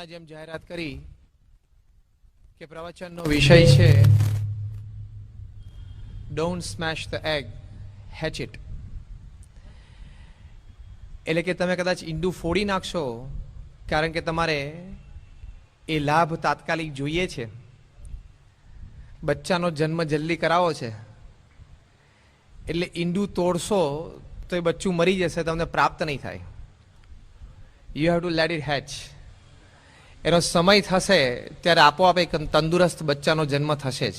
જેમ જાહેરાત કરી કે પ્રવચનનો વિષય છે don't smash the egg, hatch it. એટલે કે તમે કદાચ ઈંડું ફોડી નાખશો કારણ કે તમારે એ લાભ તાત્કાલિક જોઈએ છે, બચ્ચાનો જન્મ જલ્દી કરાવો છે, એટલે ઈંડું તોડશો તો એ બચ્ચું મરી જશે, તમને પ્રાપ્ત નહીં થાય. You have two let it hatch. એનો સમય થશે ત્યારે આપોઆપ એક તંદુરસ્ત બચ્ચાનો જન્મ થશે જ.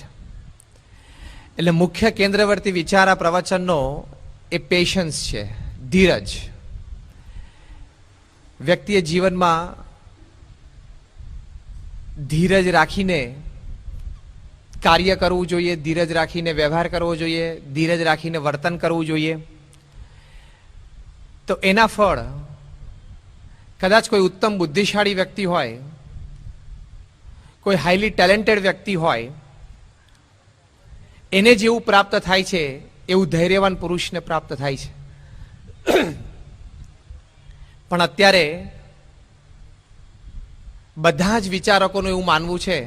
એટલે મુખ્ય કેન્દ્રવર્તી વિચાર આ પ્રવચનનો એ પેશન્સ છે, ધીરજ. વ્યક્તિએ જીવનમાં ધીરજ રાખીને કાર્ય કરવું જોઈએ, ધીરજ રાખીને વ્યવહાર કરવો જોઈએ, ધીરજ રાખીને વર્તન કરવું જોઈએ. તો એના ફળ કદાચ કોઈ ઉત્તમ બુદ્ધિશાળી વ્યક્તિ હોય, કોઈ હાઈલી ટેલેન્ટેડ વ્યક્તિ હોય, એને જેવું પ્રાપ્ત થાય છે એવું ધૈર્યવાન પુરુષને પ્રાપ્ત થાય છે. પણ અત્યારે બધા જ વિચારકોનું એવું માનવું છે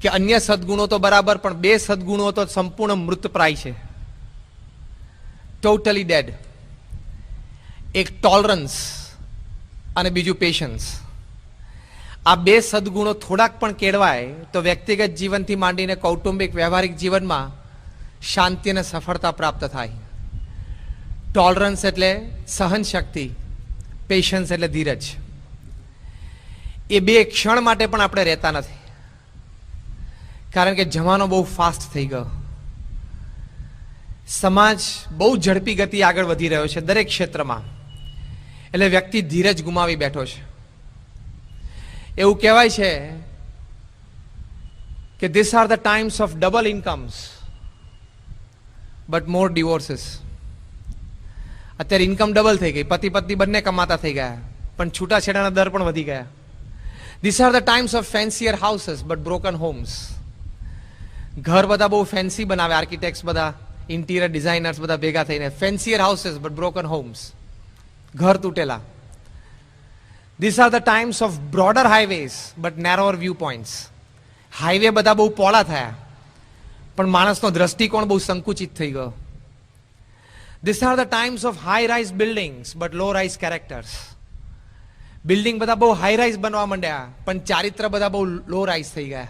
કે અન્ય સદગુણો તો બરાબર, પણ બે સદગુણો તો સંપૂર્ણ મૃતપ્રાય છે, ટોટલી ડેડ. એક ટોલરન્સ અને બીજું પેશન્સ. આ બે સદગુણો થોડાક પણ કેળવાય તો વ્યક્તિગત જીવનથી માંડીને કૌટુંબિક વ્યવહારિક જીવનમાં શાંતિ અને સફળતા પ્રાપ્ત થાય. ટોલરન્સ એટલે સહન શક્તિ, પેશન્સ એટલે ધીરજ. એ બે ક્ષણ માટે પણ આપણે રહેતા નથી, કારણ કે જમાનો બહુ ફાસ્ટ થઈ ગયો. સમાજ બહુ ઝડપી ગતિ આગળ વધી રહ્યો છે દરેક ક્ષેત્રમાં. એટલે વ્યક્તિ ધીરજ ગુમાવી બેઠો છે. એવું કહેવાય છે કે this are the times of double incomes but more divorces. અત્યારે ઇન્કમ ડબલ થઈ ગઈ, પતિ પત્ની બંને કમાતા થઈ ગયા, પણ છૂટાછેડાના દર પણ વધી ગયા. This are the times of fancier houses but broken homes. ઘર બધા બહુ ફેન્સી બનાવે, આર્કિટેક્ટ્સ બધા, ઇન્ટિરિયર ડિઝાઇનર્સ બધા ભેગા થઈને, fancier houses but broken homes. ઘર તૂટેલા. This are the times of broader highways but narrower view points. Highway બધા બહુ પહોળા થયા, પણ માણસનો દ્રષ્ટિકોણ બહુ સંકુચિત થઈ ગયો. This are the times of high rise buildings but low rise characters. Building બધા બહુ હાઈ રાઇઝ બનવા માંડ્યા, પણ ચારિત્ર બધા બહુ લો રાઇઝ થઈ ગયા.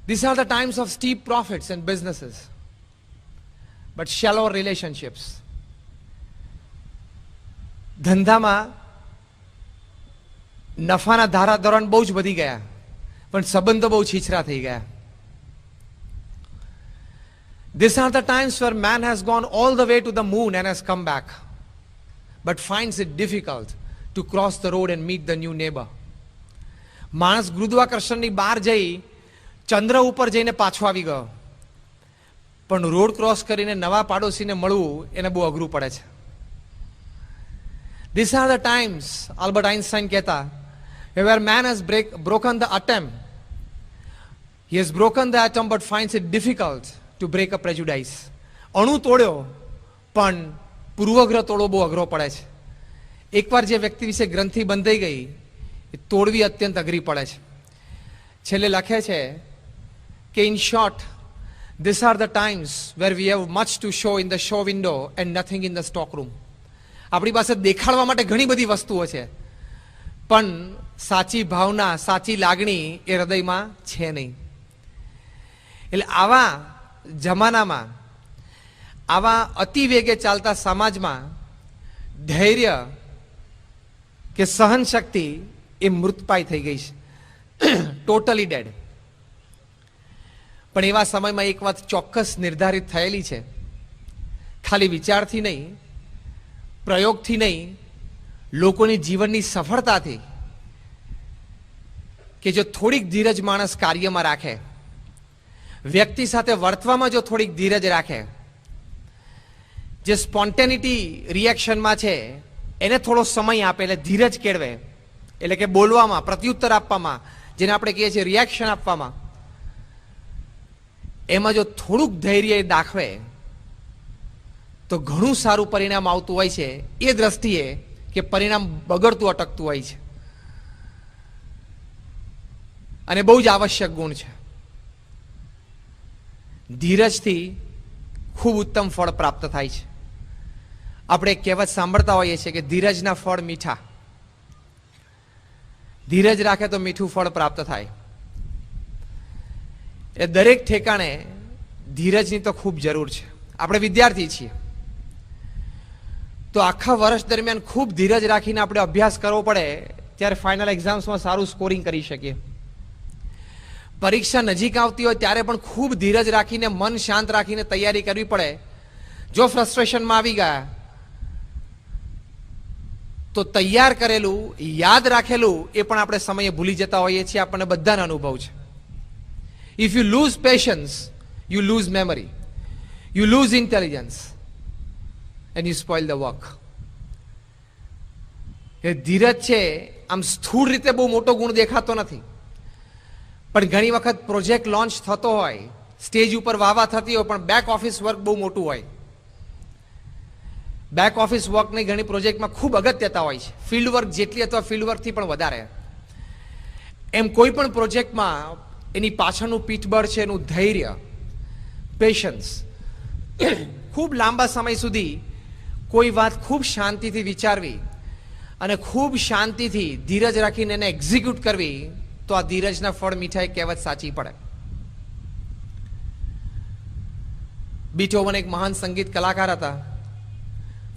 These are the times of steep profits and businesses, but shallow relationships. ધંધામાં નફાના ધારા ધોરણ બહુ જ વધી ગયા, પણ સંબંધો બહુ છીછરા થઈ ગયા. These are the times where man has gone all the way to the moon and has come back, but finds it difficult to cross the road and meet the new neighbor. માણસ ગુરુત્વાકર્ષણની બહાર જઈ ચંદ્ર ઉપર જઈને પાછો આવી ગયો, પણ રોડ ક્રોસ કરીને નવા પાડોશીને મળવું એને બહુ અઘરું પડે છે. These are the times, Albert Einstein કહેતા, where man has broken the atom. He has broken the atom but finds it difficult to break a prejudice. અણુ તોડ્યો પણ પૂર્વગ્રહ તોડવો બહુ અઘરો પડે છે. એકવાર જે વ્યક્તિ વિશે ગ્રંથિ બંધાઈ ગઈ એ તોડવી અત્યંત અઘરી પડે છે. છેલ્લે લખે છે કે in short, these are the times where we have much to show in the show window and nothing in the stock room. આપણી પાસે દેખાડવા માટે ઘણી બધી વસ્તુઓ છે, પણ સાચી ભાવના, સાચી લાગણી એ હૃદયમાં છે નહીં. એટલે આવા જમાનામાં, આવા અતિ વેગે ચાલતા સમાજમાં ધૈર્ય કે સહન શક્તિ એ મૃતપાય થઈ ગઈ છે, ટોટલી ડેડ. પણ એવા સમયમાં એક વાત ચોક્કસ નિર્ધારિત થયેલી છે, ખાલી વિચારથી નહીં, પ્રયોગથી નહીં, લોકોની જીવનની સફળતાથી, કે જો થોડીક ધીરજ માણસ કાર્યમાં રાખે, વ્યક્તિ સાથે વર્તવામાં જો થોડીક ધીરજ રાખે, જે સ્પોન્ટેનિટી રિએક્શનમાં છે એને થોડો સમય આપે, એટલે ધીરજ કેળવે, એટલે કે બોલવામાં, પ્રત્યુત્તર આપવામાં, જેને આપણે કહીએ છીએ રિએક્શન આપવામાં, એમાં જો થોડુંક ધૈર્ય દાખવે તો ઘણું સારું પરિણામ આવતું હોય છે. એ દ્રષ્ટિએ કે પરિણામ બગડતું અટકતું હોય છે, અને બહુ જ આવશ્યક ગુણ છે. ધીરજથી ખૂબ ઉત્તમ ફળ પ્રાપ્ત થાય છે. આપણે એક કહેવત સાંભળતા હોઈએ છીએ કે ધીરજના ફળ મીઠા. ધીરજ રાખે તો મીઠું ફળ પ્રાપ્ત થાય. એ દરેક ઠેકાણે ધીરજની તો ખૂબ જરૂર છે. આપણે વિદ્યાર્થી છીએ તો આખા વર્ષ દરમિયાન ખૂબ ધીરજ રાખીને આપણે અભ્યાસ કરવો પડે, ત્યારે ફાઇનલ એક્ઝામ્સમાં સારું સ્કોરિંગ કરી શકીએ. પરીક્ષા નજીક આવતી હોય ત્યારે પણ ખૂબ ધીરજ રાખીને, મન શાંત રાખીને તૈયારી કરવી પડે. જો ફ્રસ્ટ્રેશનમાં આવી ગયા તો તૈયાર કરેલું, યાદ રાખેલું એ પણ આપણે સમયે ભૂલી જતા હોઈએ છીએ. આપણને બધાનો અનુભવ છે. If you lose patience, you lose memory, you lose intelligence and you spoil the work. એ ધીરજ છે, આમ સ્થૂળ રીતે બહુ મોટો ગુણ દેખાતો નથી, પણ ઘણી વખત પ્રોજેક્ટ લોન્ચ થતો હોય, સ્ટેજ ઉપર વાવા થતી હોય, પણ બેક ઓફિસ વર્ક બહુ મોટું હોય. બેક ઓફિસ વર્કની ઘણી પ્રોજેક્ટમાં ખૂબ અગત્યતા હોય છે, ફિલ્ડ વર્ક જેટલી અથવા ફિલ્ડ વર્કથી પણ વધારે. એમ કોઈ પણ પ્રોજેક્ટમાં એની પાછળનું પીઠબળ છે, એનું ધૈર્ય, પેશન્સ. ખૂબ લાંબા સમય સુધી કોઈ વાત ખૂબ શાંતિથી વિચારવી અને ખૂબ શાંતિથી ધીરજ રાખીને એને એક્ઝિક્યુટ કરવી, તો આ ધીરજના ફળ મીઠા એ કહેવત સાચી પડે. બીથોવન એક મહાન સંગીત કલાકાર હતા.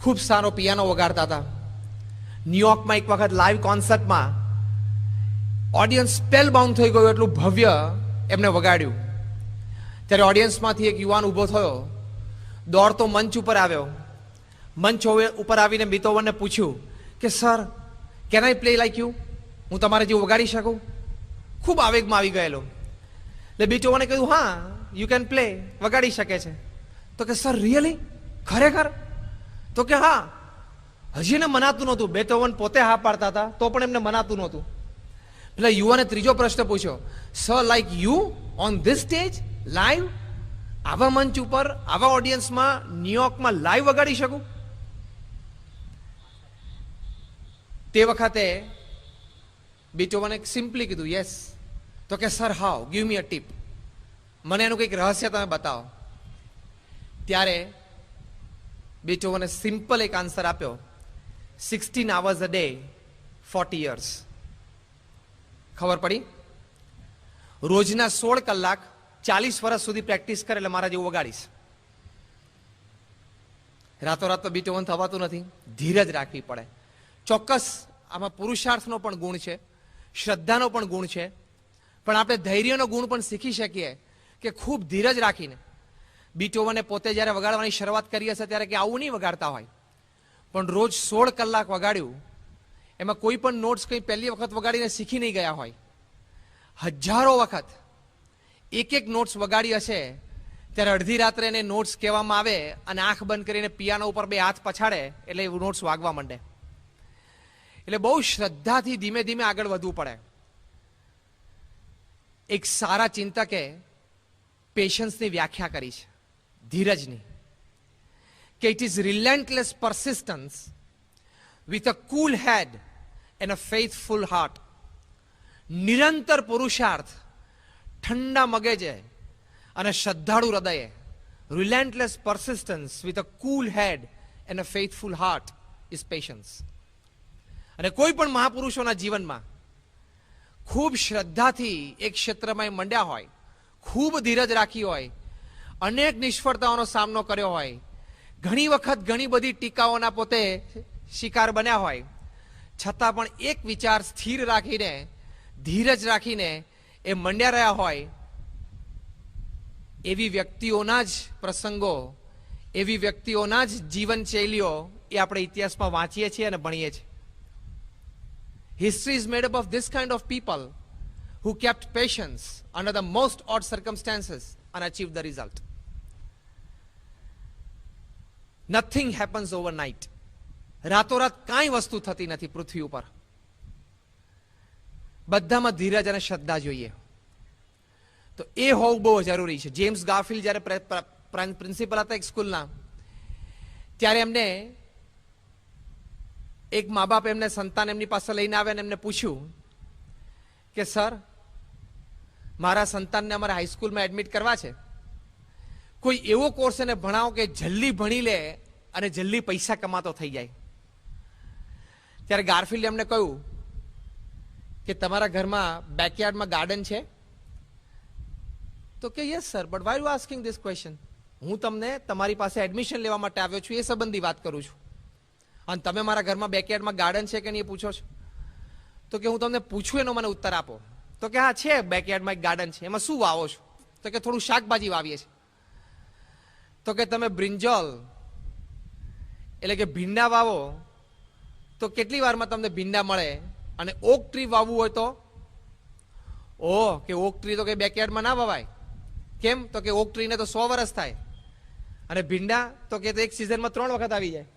ખૂબ સારો પિયાનો વગાડતા હતા. ન્યુયોર્કમાં એક વખત લાઈવ કોન્સર્ટમાં ઓડિયન્સ સ્પેલ બાઉન્ડ થઈ ગયું, એટલું ભવ્ય એમને વગાડ્યું. ત્યારે ઓડિયન્સમાંથી એક યુવાન ઊભો થયો, દોડતો મંચ ઉપર આવ્યો. મંચ ઉપર આવીને બીથોવનને પૂછ્યું કે sir, can I play like you? હું તમારે જેવું વગાડી શકું? ખૂબ આવેગમાં આવી ગયેલો. એટલે બીથોવને કહ્યું, હા, યુ કેન પ્લે, વગાડી શકે છે. તો કે સર, રિયલી? ખરેખર? તો કે હા. હજી એને મનાતું નહોતું. બીથોવન પોતે હા પાડતા હતા તો પણ એમને મનાતું નહોતું. એટલે યુવાને ત્રીજો પ્રશ્ન પૂછ્યો, sir, like you on this stage live? આવા મંચ ઉપર, આવા ઓડિયન્સમાં, ન્યુયોર્કમાં લાઈવ વગાડી શકું? તે વખતે બીથોવને સિમ્પલી કીધું, યસ. તો કે sir, how? Give me a tip. મને એનું કંઈક રહસ્ય તમે બતાવો. ત્યારે બીથોવને સિમ્પલ એક આન્સર આપ્યો, 16 hours a day, 40 years. ખબર પડી? રોજના 16 કલાક 40 વર્ષ સુધી પ્રેક્ટિસ કરે એટલે મારા જેવું વગાડીશ. રાતોરાત તો બીથોવન થવાતું નથી. ધીરજ રાખવી પડે. ચોક્કસ આમાં પુરુષાર્થનો પણ ગુણ છે, શ્રદ્ધાનો પણ ગુણ છે, પણ આપણે ધૈર્યનો ગુણ પણ શીખી શકીએ કે ખૂબ ધીરજ રાખીને. બીથોવને પોતે જ્યારે વગાડવાની શરૂઆત કરી હશે ત્યારે કે આવું નહીં વગાડતા હોય, પણ રોજ 16 કલાક વગાડ્યું. એમાં કોઈ પણ નોટ્સ કંઈ પહેલી વખત વગાડીને શીખી નહીં ગયા હોય. હજારો વખત એક એક નોટ્સ વગાડી હશે. ત્યારે અડધી રાત્રે એને નોટ્સ કહેવામાં આવે અને આંખ બંધ કરીને પિયાનો ઉપર 2 હાથ પછાડે એટલે એ નોટ્સ વાગવા માંડે. એટલે બહુ શ્રદ્ધાથી ધીમે ધીમે આગળ વધવું પડે. એક સારા ચિંતકે પેશન્સની વ્યાખ્યા કરી છે, ધીરજની, કે it is relentless persistence with a cool head and a faithful heart. નિરંતર પુરુષાર્થ, ઠંડા મગજે અને શ્રદ્ધાળુ હૃદયે. Relentless persistence with a cool head and a faithful heart is patience. અને કોઈ પણ મહાપુરુષોના જીવનમાં ખૂબ શ્રદ્ધાથી એક ક્ષેત્રમાં મંડ્યા હોય, ખૂબ ધીરજ રાખી હોય, અનેક નિષ્ફળતાઓનો સામનો કર્યો હોય, ઘણી વખત ઘણી બધી ટીકાઓના પોતે શિકાર બન્યા હોય, છતાં પણ એક વિચાર સ્થિર રાખીને, ધીરજ રાખીને એ મંડ્યા રહ્યા હોય, એવી વ્યક્તિઓના જ પ્રસંગો, એવી વ્યક્તિઓના જ જીવનશૈલીઓ એ આપણે ઇતિહાસમાં વાંચીએ છીએ અને ભણીએ છીએ. History is made up of this kind of people who kept patience under the most odd circumstances and achieved the result. Nothing happens overnight. રાતોરાત કાંઈ વસ્તુ થતી નથી પૃથ્વી ઉપર. બધામાં ધીરજ અને શ્રદ્ધા જોઈએ. તો એ હોવું બહુ જરૂરી છે. જેમ્સ ગારફિલ્ડ જ્યારે પ્રિન્સિપલ હતા એક સ્કૂલના, ત્યારે એમને એક મા બાપ એમને સંતાન એમની પાસે લઈને આવ્યા અને એમને પૂછ્યું કે સર, મારા સંતાનને અમારે હાઈસ્કૂલમાં એડમિટ કરવા છે, કોઈ એવો કોર્સ એને ભણાવો કે જલ્દી ભણી લે અને જલ્દી પૈસા કમાતો થઈ જાય. ત્યારે ગારફિલ્ડે એમને કહ્યું કે તમારા ઘરમાં બેકયાર્ડમાં ગાર્ડન છે? તો કે yes sir, but why you asking this question? હું તમને તમારી પાસે એડમિશન લેવા માટે આવ્યો છું એ સંબંધી વાત કરું છું, અને તમે મારા ઘરમાં બેકયાર્ડમાં ગાર્ડન છે કે નહીં એ પૂછો છો? તો કે હું તમને પૂછું એનો મને ઉત્તર આપો. તો કે હા છે, બેકયાર્ડમાં એક ગાર્ડન છે, એમાં શું વાવો છો? તો કે થોડું શાકભાજી વાવીએ છીએ. તો કે તમે બ્રિંજોલ એટલે કે ભીંડા વાવો તો કેટલી વારમાં તમને ભીંડા મળે, અને ઓક ટ્રી વાવવું હોય તો? કે ઓક ટ્રી તો કે બેકયાર્ડમાં ના વવાય. કેમ? તો કે ઓક ટ્રીને તો 100 વર્ષ થાય, અને ભીંડા તો કે એક સિઝનમાં 3 વખત આવી જાય.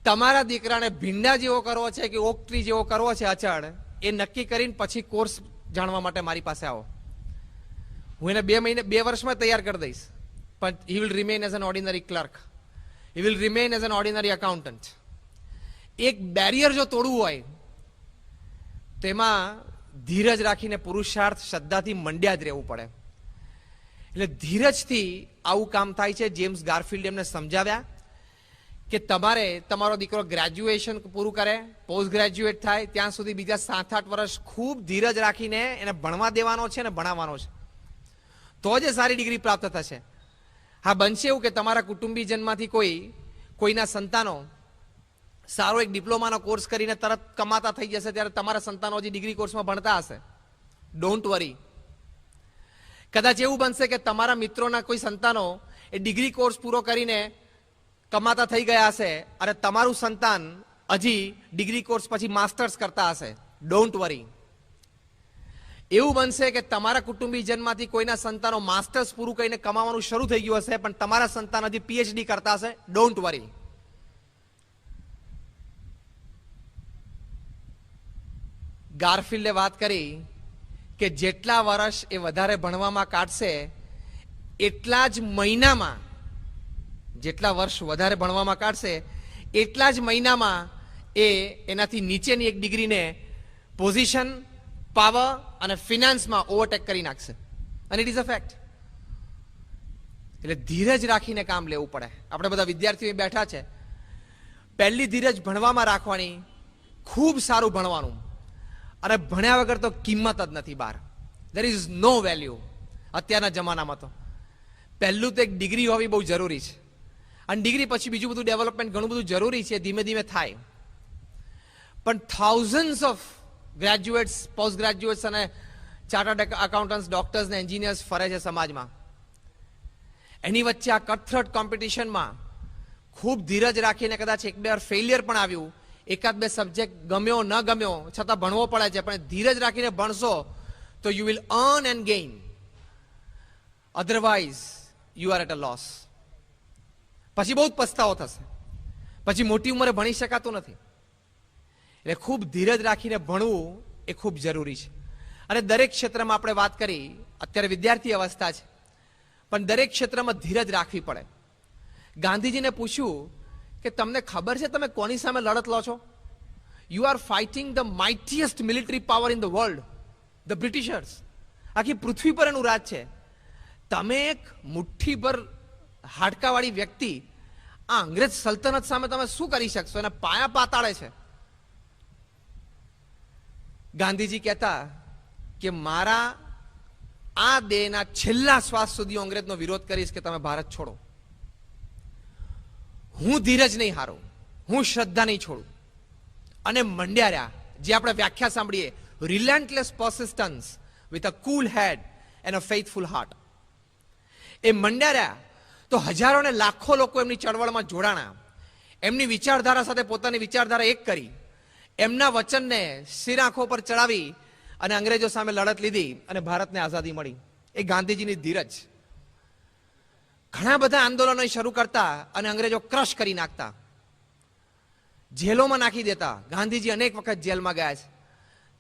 તમારા દીકરાને ભીંડા જેવો કરવો છે કે ઓક ટ્રી જેવો કરવો છે અચળ, એ નક્કી કરીને પછી કોર્સ જાણવા માટે મારી પાસે આવો. હું એને 2 વર્ષમાં તૈયાર કરી દઈશ, પણ he will remain as an ordinary clerk, he will remain as an ordinary accountant. એક બેરિયર જો તોડવું હોય તેમાં ધીરજ રાખીને પુરુષાર્થ શ્રદ્ધાથી મંડ્યા જ રહેવું પડે. એટલે ધીરજથી આવું કામ થાય છે. જેમ્સ ગારફિલ્ડ એમને સમજાવ્યા કે તમારે તમારો દીકરો ગ્રેજ્યુએશન પૂરું કરે, પોસ્ટ ગ્રેજ્યુએટ થાય ત્યાં સુધી બીજા 7-8 વર્ષ ખૂબ ધીરજ રાખીને એને ભણવા દેવાનો છે અને ભણાવવાનો છે, તો જ સારી ડિગ્રી પ્રાપ્ત થશે. હા, બનશે એવું કે તમારા કુટુંબીજનમાંથી કોઈના સંતાનો સારો એક ડિપ્લોમાનો કોર્સ કરીને તરત કમાતા થઈ જશે, ત્યારે તમારા સંતાનો હજી ડિગ્રી કોર્સમાં ભણતા હશે. Don't worry. કદાચ એવું બનશે કે તમારા મિત્રોના કોઈ સંતાનો એ ડિગ્રી કોર્સ પૂરો કરીને કમાતા થઈ ગયા હશે, અને તમારું સંતાન હજી ડિગ્રી કોર્સ પછી માસ્ટર્સ કરતા હશે. Don't worry. એવું બનશે કે તમારા કુટુંબીજનમાંથી કોઈના સંતાનો માસ્ટર્સ પૂરું કરીને કમાવાનું શરૂ થઈ ગયું હશે, પણ તમારા સંતાન હજી પીએચડી કરતા હશે. Don't worry. ગારફિલ્ડે વાત કરી કે જેટલા વર્ષ એ વધારે ભણવામાં કાઢશે એટલા જ મહિનામાં, જેટલા વર્ષ વધારે ભણવામાં કાઢશે એટલા જ મહિનામાં એ એનાથી નીચેની એક ડિગ્રીને પોઝિશન, પાવર અને ફિનાન્સમાં ઓવરટેક કરી નાખશે. અને ઇટ ઇઝ અ ફેક્ટ. એટલે ધીરજ રાખીને કામ લેવું પડે. આપણે બધા વિદ્યાર્થીઓ બેઠા છે, પહેલી ધીરજ ભણવામાં રાખવાની, ખૂબ સારું ભણવાનું, અને ભણ્યા વગર તો કિંમત જ નથી બહાર. There is no value. અત્યારના જમાનામાં તો પહેલું તો એક ડિગ્રી હોવી બહુ જરૂરી છે, અને ડિગ્રી પછી બીજું બધું ડેવલપમેન્ટ ઘણું બધું જરૂરી છે, ધીમે ધીમે થાય. પણ thousands of graduates, post graduates અને ચાર્ટર્ડ એકાઉન્ટન્ટ્સ, ડોક્ટર્સ ને એન્જિનિયર્સ ફરે છે સમાજમાં. એની વચ્ચે આ કટથ્રોટ કોમ્પિટિશનમાં ખૂબ ધીરજ રાખીને કદાચ 1-2 વાર ફેલિયર પણ આવ્યું, 1-2 સબ્જેક્ટ ગમ્યો ન ગમ્યો છતાં ભણવો પડે છે, પણ ધીરજ રાખીને ભણશો તો you will earn and gain. Otherwise you are at a loss. પછી બહુ જ પસ્તાવો થશે, પછી મોટી ઉંમરે ભણી શકાતું નથી. એટલે ખૂબ ધીરજ રાખીને ભણવું એ ખૂબ જરૂરી છે. અને દરેક ક્ષેત્રમાં આપણે વાત કરી, અત્યારે વિદ્યાર્થી અવસ્થા છે, પણ દરેક ક્ષેત્રમાં ધીરજ રાખવી પડે. ગાંધીજીને પૂછ્યું કે તમને ખબર છે તમે કોની સામે લડત લો છો? You are fighting the mightiest military power in the world, the Britishers. આખી પૃથ્વી પર એનું રાજ છે. તમે એક મુઠ્ઠી પર હાડકાવાળી વ્યક્તિ આ અંગ્રેજ સલ્તનત સામે તમે શું કરી શકશો? એને પાયા પાતાળે છે. ગાંધીજી કહેતા કે મારા આ દેહના છેલ્લા શ્વાસ સુધી અંગ્રેજનો વિરોધ કરીશ કે તમે ભારત છોડો. હું ધીરજ નહીં હારું, હું શ્રદ્ધા નહીં છોડું. અને મંડ્યા રહ્યા, જે આપણે વ્યાખ્યા સાંભળીએ, relentless persistence with a cool head and a faithful heart. એ મંડ્યા રહ્યા તો હજારો ને લાખો લોકો એમની ચળવળમાં જોડાણા, એમની વિચારધારા સાથે પોતાની વિચારધારા એક કરી, એમના વચનને શિર આંખો પર ચડાવી અને અંગ્રેજો સામે લડત લીધી અને ભારતને આઝાદી મળી. એ ગાંધીજીની ધીરજ. ઘણા બધા આંદોલનો શરૂ કરતા અને અંગ્રેજો ક્રશ કરી નાખતા, જેલોમાં નાખી દેતા. ગાંધીજી અનેક વખત જેલમાં ગયા છે.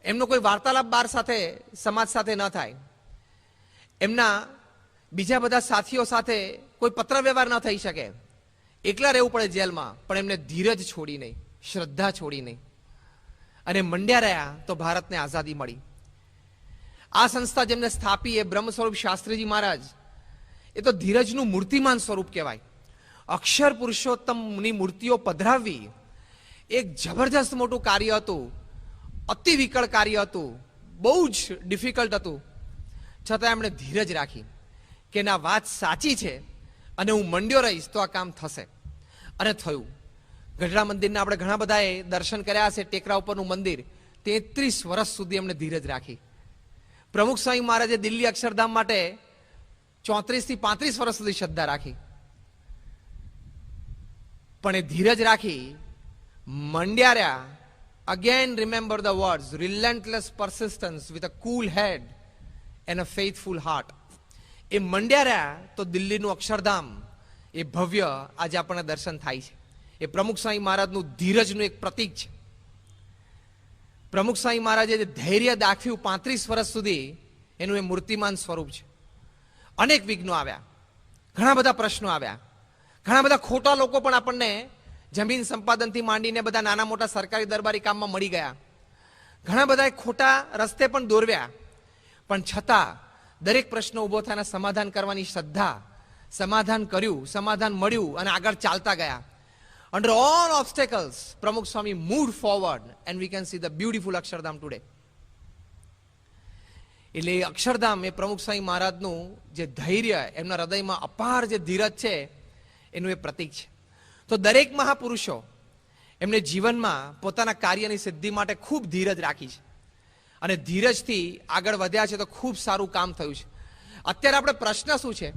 એમનો કોઈ વાર્તાલાપ બાર સાથે, સમાજ સાથે ન થાય. એમના બીજા બધા સાથીઓ સાથે કોઈ પત્ર વ્યવહાર ન થઈ શકે. એકલા રહેવું પડે જેલમાં, પણ એમને ધીરજ છોડી નહીં, શ્રદ્ધા છોડી નહીં અને મંડ્યા રહ્યા તો ભારતને આઝાદી મળી. આ સંસ્થા જેમને સ્થાપી એ બ્રહ્મ સ્વરૂપ શાસ્ત્રીજી મહારાજ, એ તો ધીરજનું મૂર્તિમાન સ્વરૂપ કહેવાય. અક્ષર પુરુષોત્તમની મૂર્તિઓ પધરાવવી એક જબરજસ્ત મોટું કાર્ય હતું, અતિ વિકળ કાર્ય હતું, બહુ જ ડિફિકલ્ટ હતું. છતાં એમણે ધીરજ રાખી કે ના, વાત સાચી છે અને હું મંડ્યો રહીશ તો આ કામ થશે. અને થયું. ગઢડા મંદિરના આપણે ઘણા બધાએ દર્શન કર્યા હશે. ટેકરા ઉપરનું મંદિર 33 વર્ષ સુધી એમણે ધીરજ રાખી. પ્રમુખ સ્વામી મહારાજે દિલ્હી અક્ષરધામ માટે 34 થી 35 વર્ષ સુધી શ્રદ્ધા રાખી. પણ એ ધીરજ રાખી, મંડ્યા રહ્યા. Again remember the words, relentless persistence with a cool head and a faithful heart. એ મંડ્યા રહ્યા તો દિલ્હીનું અક્ષરધામ એ ભવ્ય આજે આપણને દર્શન થાય છે. એ પ્રમુખ સ્વામી મહારાજનું ધીરજનું એક પ્રતીક છે. પ્રમુખ સ્વામી મહારાજે જે ધૈર્ય દાખ્યું 35 વર્ષ સુધી, એનું એ મૂર્તિમાન સ્વરૂપ છે. અનેક વિઘ્નો આવ્યા, ઘણા બધા પ્રશ્નો આવ્યા, ઘણા બધા ખોટા લોકો પણ આપણને જમીન સંપાદનથી માંડીને બધા નાના મોટા સરકારી દરબારી કામમાં મળી ગયા. ઘણા બધા ખોટા રસ્તે પણ દોરવ્યા. પણ છતાં દરેક પ્રશ્ન ઉભો થયાના સમાધાન કરવાની શ્રદ્ધા, સમાધાન કર્યું, સમાધાન મળ્યું અને આગળ ચાલતા ગયા. Under all obstacles, Pramukh Swami moved forward and we can see the beautiful Akshardham today. એટલે અક્ષરધામ એ પ્રમુખ સ્વામી મહારાજનું જે ધૈર્ય, એમના હૃદયમાં અપાર જે ધીરજ છે, એનું એ પ્રતીક છે. તો દરેક મહાપુરુષો એમને જીવનમાં પોતાના કાર્યની સિદ્ધિ માટે ખૂબ ધીરજ રાખી છે અને ધીરજથી આગળ વધ્યા છે, તો ખૂબ સારું કામ થયું છે. અત્યારે આપણે પ્રશ્ન શું છે,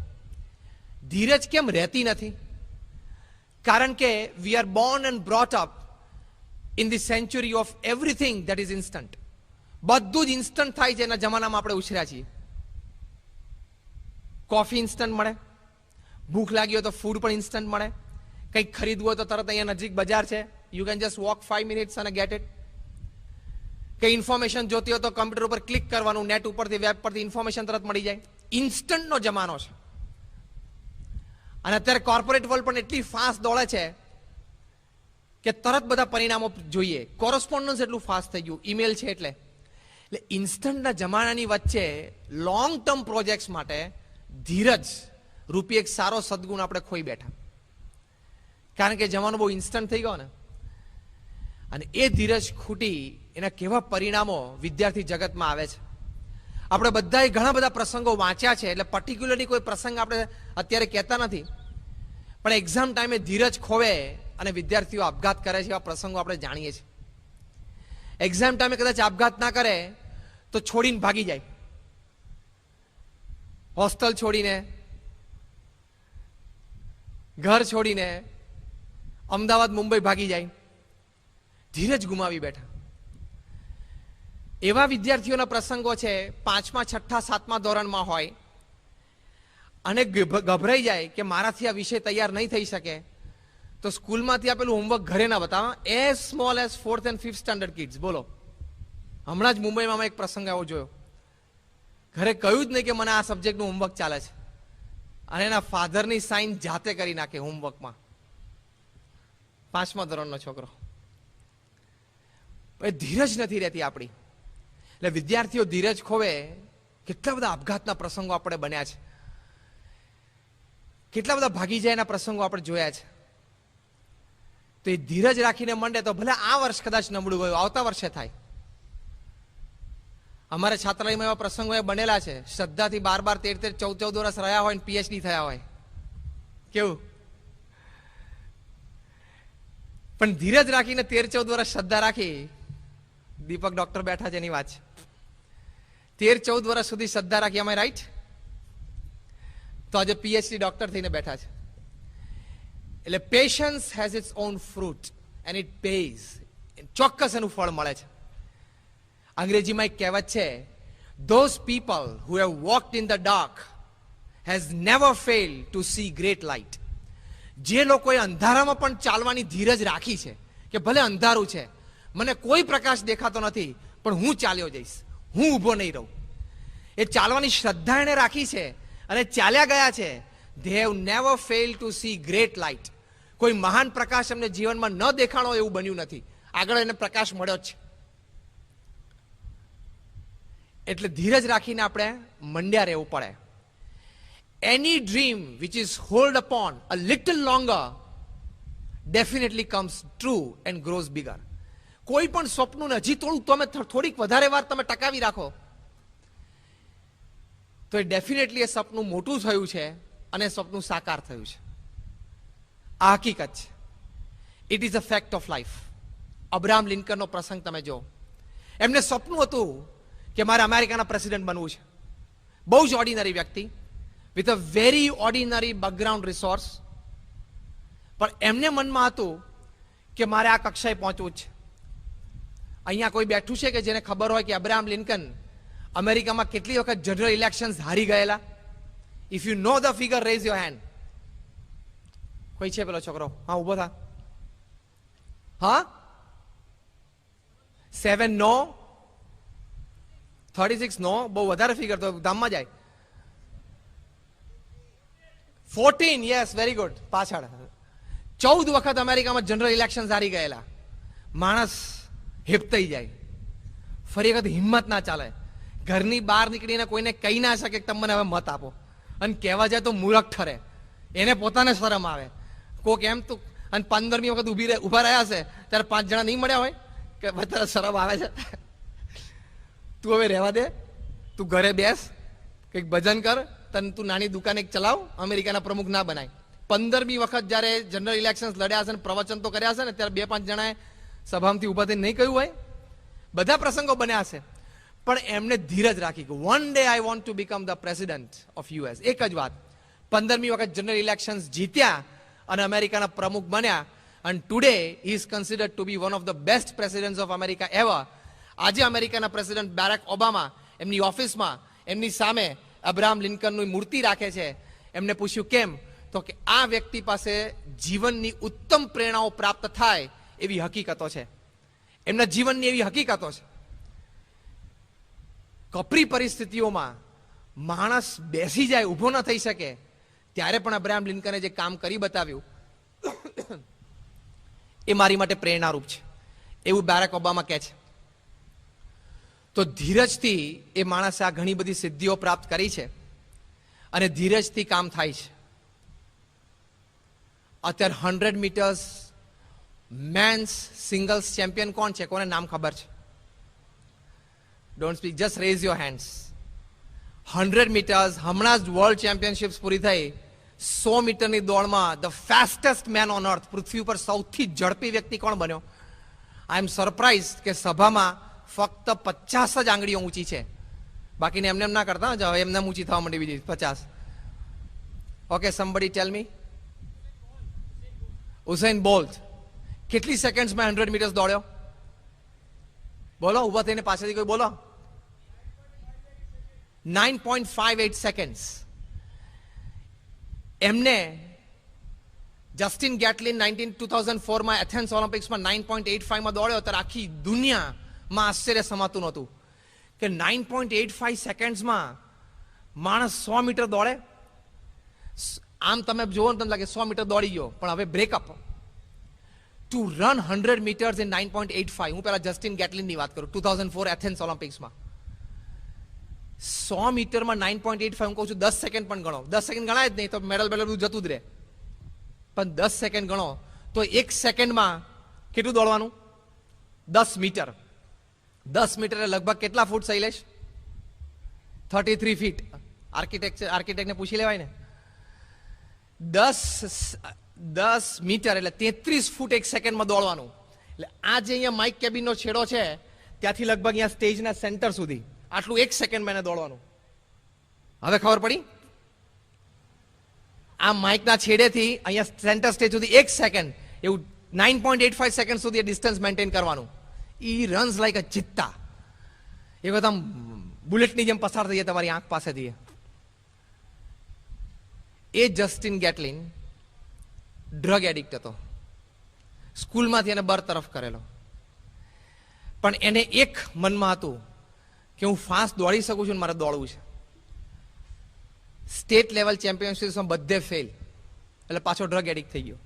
ધીરજ કેમ રહેતી નથી? કારણ કે we are born and brought up in the century of everything that is instant. બધું જ ઇન્સ્ટન્ટ થાય છે, એના જમાનામાં આપણે ઉછર્યા છીએ. કોફી ઇન્સ્ટન્ટ મળે, ભૂખ લાગી હોય તો ફૂડ પણ ઇન્સ્ટન્ટ મળે, કંઈક ખરીદવું હોય તો તરત અહીંયા નજીક બજાર છે, you can just walk 5 minutes અને ગેટ ઇટ. કંઈ ઇન્ફોર્મેશન જોતી હોય તો કમ્પ્યુટર ઉપર ક્લિક કરવાનું, નેટ ઉપરથી, વેબ પરથી ઇન્ફોર્મેશન તરત મળી જાય. ઇન્સ્ટન્ટનો જમાનો છે. અને અત્યારે કોર્પોરેટ વર્લ્ડ પણ એટલી ફાસ્ટ દોડે છે કે તરત બધા પરિણામો જોઈએ. કોરસ્પોન્ડન્સ એટલું ફાસ્ટ થઈ ગયું, ઈમેલ છે એટલે ઇન્સ્ટન્ટના જમાનાની વચ્ચે લોંગ ટર્મ પ્રોજેક્ટ્સ માટે ધીરજ રૂપી એક સારો સદગુણ આપણે ખોઈ બેઠા. કારણ કે જમાનો બહુ ઇન્સ્ટન્ટ થઈ ગયો ને, અને એ ધીરજ ખૂટી એના કેવા પરિણામો વિદ્યાર્થી જગતમાં આવે છે. આપણે બધાએ ઘણા બધા પ્રસંગો વાંચ્યા છે, એટલે પર્ટિક્યુલરલી કોઈ પ્રસંગ આપણે અત્યારે કહેતા નથી, પણ એક્ઝામ ટાઈમે ધીરજ ખોવે અને વિદ્યાર્થીઓ આપઘાત કરે છે, એવા પ્રસંગો આપણે જાણીએ છીએ. એક્ઝામ ટાઈમે કદાચ આપઘાત ના કરે તો છોડીને ભાગી જાય, હોસ્ટેલ છોડીને, ઘર છોડીને અમદાવાદ, મુંબઈ ભાગી જાય, ધીરજ ગુમાવી બેઠા. એવા વિદ્યાર્થીઓના પ્રસંગો છે, 5મા, 6ઠા, 7મા ધોરણમાં હોય અને ગભરાઈ જાય કે મારાથી આ વિષય તૈયાર નહીં થઈ શકે, તો સ્કૂલમાંથી આપેલું હોમવર્ક ઘરે ના બતાવે. As small as 4th and 5th standard kids. બોલો, હમણાં જ મુંબઈમાં એક પ્રસંગ એવો જોયો, ઘરે કહ્યું જ નહીં કે મને આ સબ્જેક્ટનું હોમવર્ક ચાલે છે, અને એના ફાધરની સાઇન જાતે કરી નાખે હોમવર્કમાં. 5મા ધોરણનો છોકરો. ધીરજ નથી રહેતી આપણી. એટલે વિદ્યાર્થીઓ ધીરજ ખોવે. કેટલા બધા આપઘાતના પ્રસંગો આપણે બન્યા છે, કેટલા બધા ભાગી જાય એના પ્રસંગો આપણે જોયા છે. તો એ ધીરજ રાખીને મંડે તો ભલે આ વર્ષ કદાચ નબળું ગયું, આવતા વર્ષે થાય. અમારે છાત્રાલયમાં એવા પ્રસંગો બનેલા છે, શ્રદ્ધાથી 12, 13, 14 વર્ષ રહ્યા હોય ને PhD થયા હોય. કેવું? પણ ધીરજ રાખીને 13-14 વર્ષ શ્રદ્ધા રાખી. દીપક ડોક્ટર બેઠા છે એની વાત છે. 13-14 વર્ષ સુધી શ્રદ્ધા રાખી, અમે રાઈટ? તો આજે PhD ડોક્ટર થઈને બેઠા છે. એટલે patience has it's on fruit and it pays. ચોક્કસ એનું ફળ મળે છે. અંગ્રેજીમાં એક કહેવત છે, those people who have walked in the dark has never failed to see great light. જે લોકોએ અંધારામાં પણ ચાલવાની ધીરજ રાખી છે કે ભલે અંધારું છે, મને કોઈ પ્રકાશ દેખાતો નથી, પણ હું ચાલ્યો જઈશ, હું ઊભો નહીં રહું, એ ચાલવાની શ્રદ્ધા એને રાખી છે અને ચાલ્યા ગયા છે. They have never failed to see great light. કોઈ મહાન પ્રકાશ એમને જીવનમાં ન દેખાણો એવું બન્યું નથી, આગળ એને પ્રકાશ મળ્યો જ છે. એટલે ધીરજ રાખીને આપણે મંડ્યા રહેવું પડે. Any dream which is hold upon a little longer definitely comes true and grows bigger. કોઈ પણ સ્વપ્નને હજી તમે થોડીક વધારે વાર તમે ટકાવી રાખો તો એ ડેફિનેટલી એ સપનું મોટું થયું છે અને સપનું સાકાર થયું છે. આ હકીકત છે. It is a fact of life. Abraham લિંકનનો પ્રસંગ તમે જો, એમને સપનું હતું કે મારે અમેરિકાના પ્રેસિડેન્ટ બનવું છે. બહુ જ ઓર્ડિનરી વ્યક્તિ with a very ordinary background resource, પણ એમને મનમાં હતું કે મારે આ કક્ષાએ પહોંચવું છે. અહીંયા કોઈ બેઠું છે કે જેને ખબર હોય કે અબ્રાહમ લિંકન અમેરિકામાં કેટલી વખત જનરલ ઇલેક્શન્સ હારી ગયેલા? If you know the figure, rays your hand. કોઈ છે પેલો છોકરો? હા, ઉભો થા. હા, 7 નો, 36 નો, બહુ વધારે ફિગર તો ધામમાં જાય. 14, યસ, વેરી ગુડ. પાછળ 14 વખત અમેરિકામાં જનરલ ઇલેક્શન્સ હારી ગયેલા. માણસ હિપતાઈ જાય, ફરી વખત હિંમત ના ચાલે, ઘરની બહાર નીકળીને કોઈને કહી ના શકે કે તમે મને હવે મત આપો, અને કહેવા જાય તો મૂર્ખ ઠરે, એને પોતાને શરમ આવે. કોક એમ તો, અને 15મી વખત ઉભા રહ્યા છે ત્યારે 5 જણા નહીં મળ્યા હોય કે વધારે શરમ આવે છે, તું હવે રહેવા દે, તું ઘરે બેસ, કંઈક ભજન કર, તને તું નાની દુકાન એક ચલાવ, અમેરિકાના પ્રમુખ ના બનાય. 15મી વખત જ્યારે જનરલ ઇલેક્શન્સ લડ્યા છે ને પ્રવચન તો કર્યા છે ને, ત્યારે 2-5 જણાએ સભામાંથી ઉભા થઈને નહીં કહ્યું હોય. બધા પ્રસંગો બન્યા છે, પણ એમને ધીરજ રાખી કે one day I want to become the president of US. એક જ વાત, 15મી વખત જનરલ ઇલેક્શન્સ જીત્યા અને અમેરિકાના પ્રમુખ બન્યા, અને today he is considered to be one of the best presidents of America ever. આજે અમેરિકાના પ્રેસિડન્ટ બેરાક ઓબામા એમની ઓફિસમાં એમની સામે અબ્રાહમ લિંકનની મૂર્તિ રાખે છે. એમને પૂછ્યું કેમ, તો કે આ વ્યક્તિ પાસે જીવનની ઉત્તમ પ્રેરણાઓ પ્રાપ્ત થાય એવી હકીકતો છે, એમના જીવનની એવી હકીકતો છે. કપરી પરિસ્થિતિઓમાં માણસ બેસી જાય, ઊભો ન થઈ શકે, ત્યારે પણ અબ્રાહમ લિંકને જે કામ કરી બતાવ્યું એ મારી માટે પ્રેરણારૂપ છે, એવું બેરાક ઓબામા કહે છે. તો ધીરજથી એ માણસે આ ઘણી બધી સિદ્ધિઓ પ્રાપ્ત કરી છે, અને ધીરજથી કામ થાય છે. અત્યારે 100 મીટર્સ મેન્સ સિંગલ્સ ચેમ્પિયન કોણ છે? કોને નામ ખબર છે? Don't speak, just raise your hands. 100 metres હમણાં જ વર્લ્ડ ચેમ્પિયનશિપ્સ પૂરી થઈ. 100 મીટરની દોડમાં the fastest man on earth, પૃથ્વી પર સૌથી ઝડપી વ્યક્તિ કોણ બન્યો? આઈ એમ સરપ્રાઇઝ કે સભામાં ફક્ત 50 જ આંગળીઓ ઊંચી છે, બાકીને એમને એમ ના કરતા જ, હવે એમને ઊંચી થવા માંડી બીજી 50. ઓકે, સમબડી ટેલ મી. ઉસેન બોલ્ટ કેટલી સેકન્ડ્સમાં 100 મીટર્સ દોડ્યો? બોલો, ઉભા થઈને પાછળથી કોઈ બોલો. 9.58 સેકન્ડ્સ. એમને જસ્ટિન ગેટલિન 2004માં એથેન્સ ઓલિમ્પિક્સમાં 9.85માં દોડ્યો, ત્યારે આખી દુનિયામાં આશ્ચર્ય સમાતું નહોતું કે 9.85 સેકન્ડ્સમાં માણસ 100 મીટર દોડે. આમ તમે જુઓ ને તમને લાગે 100 મીટર દોડી ગયો, પણ હવે breakup. To run 100 meters in 9.85. હું પેલા જસ્ટિન ગેટલિનની વાત કરું, 2004 એથેન્સ ઓલિમ્પિક્સમાં 100 મીટરમાં 9.85. હું કહું છું 10 સેકન્ડ પણ ગણો, 10 સેકન્ડ ગણાય જ નહીં તો મેડલ બધું જતું જ રહે, પણ 10 સેકન્ડ ગણો તો 1 સેકન્ડમાં કેટલું દોડવાનું? 10 મીટર. 10 મીટર લગભગ કેટલા ફૂટ શૈલેષ? 33 ફીટ. આર્કિટેક્ટને પૂછી લેવાય ને. 10 મીટર એટલે 33 ફૂટ 1 સેકન્ડમાં દોડવાનું. એટલે આ જે અહીંયા માઇક કેબિનનો છેડો છે ત્યાંથી લગભગ અહીંયા સ્ટેજના સેન્ટર સુધી આટલું 1 સેકન્ડમાં એને દોડવાનું. હવે ખબર પડી? આ માઇકના છેડેથી અહીંયા સેન્ટર સ્ટેજ સુધી 1 સેકન્ડ, એવું 9.85 સેકન્ડ સુધી ડિસ્ટન્સ મેન્ટેન કરવાનું. ઈ રન્સ લાઈક અ ચિત્તા. એ વખત આમ બુલેટની જેમ પસાર થઈ જાય તમારી આંખ પાસેથી. એ જસ્ટિન ગેટલિન ડ્રગ એડિક્ટ હતો, સ્કૂલમાંથી એને બરતરફ કરેલો, પણ એને એક મનમાં હતું કે હું ફાસ્ટ દોડી શકું છું, મારે દોડવું છે. સ્ટેટ લેવલ ચેમ્પિયનશિપ્સમાં બધે ફેલ, એટલે પાછો ડ્રગ એડિક્ટ થઈ ગયો.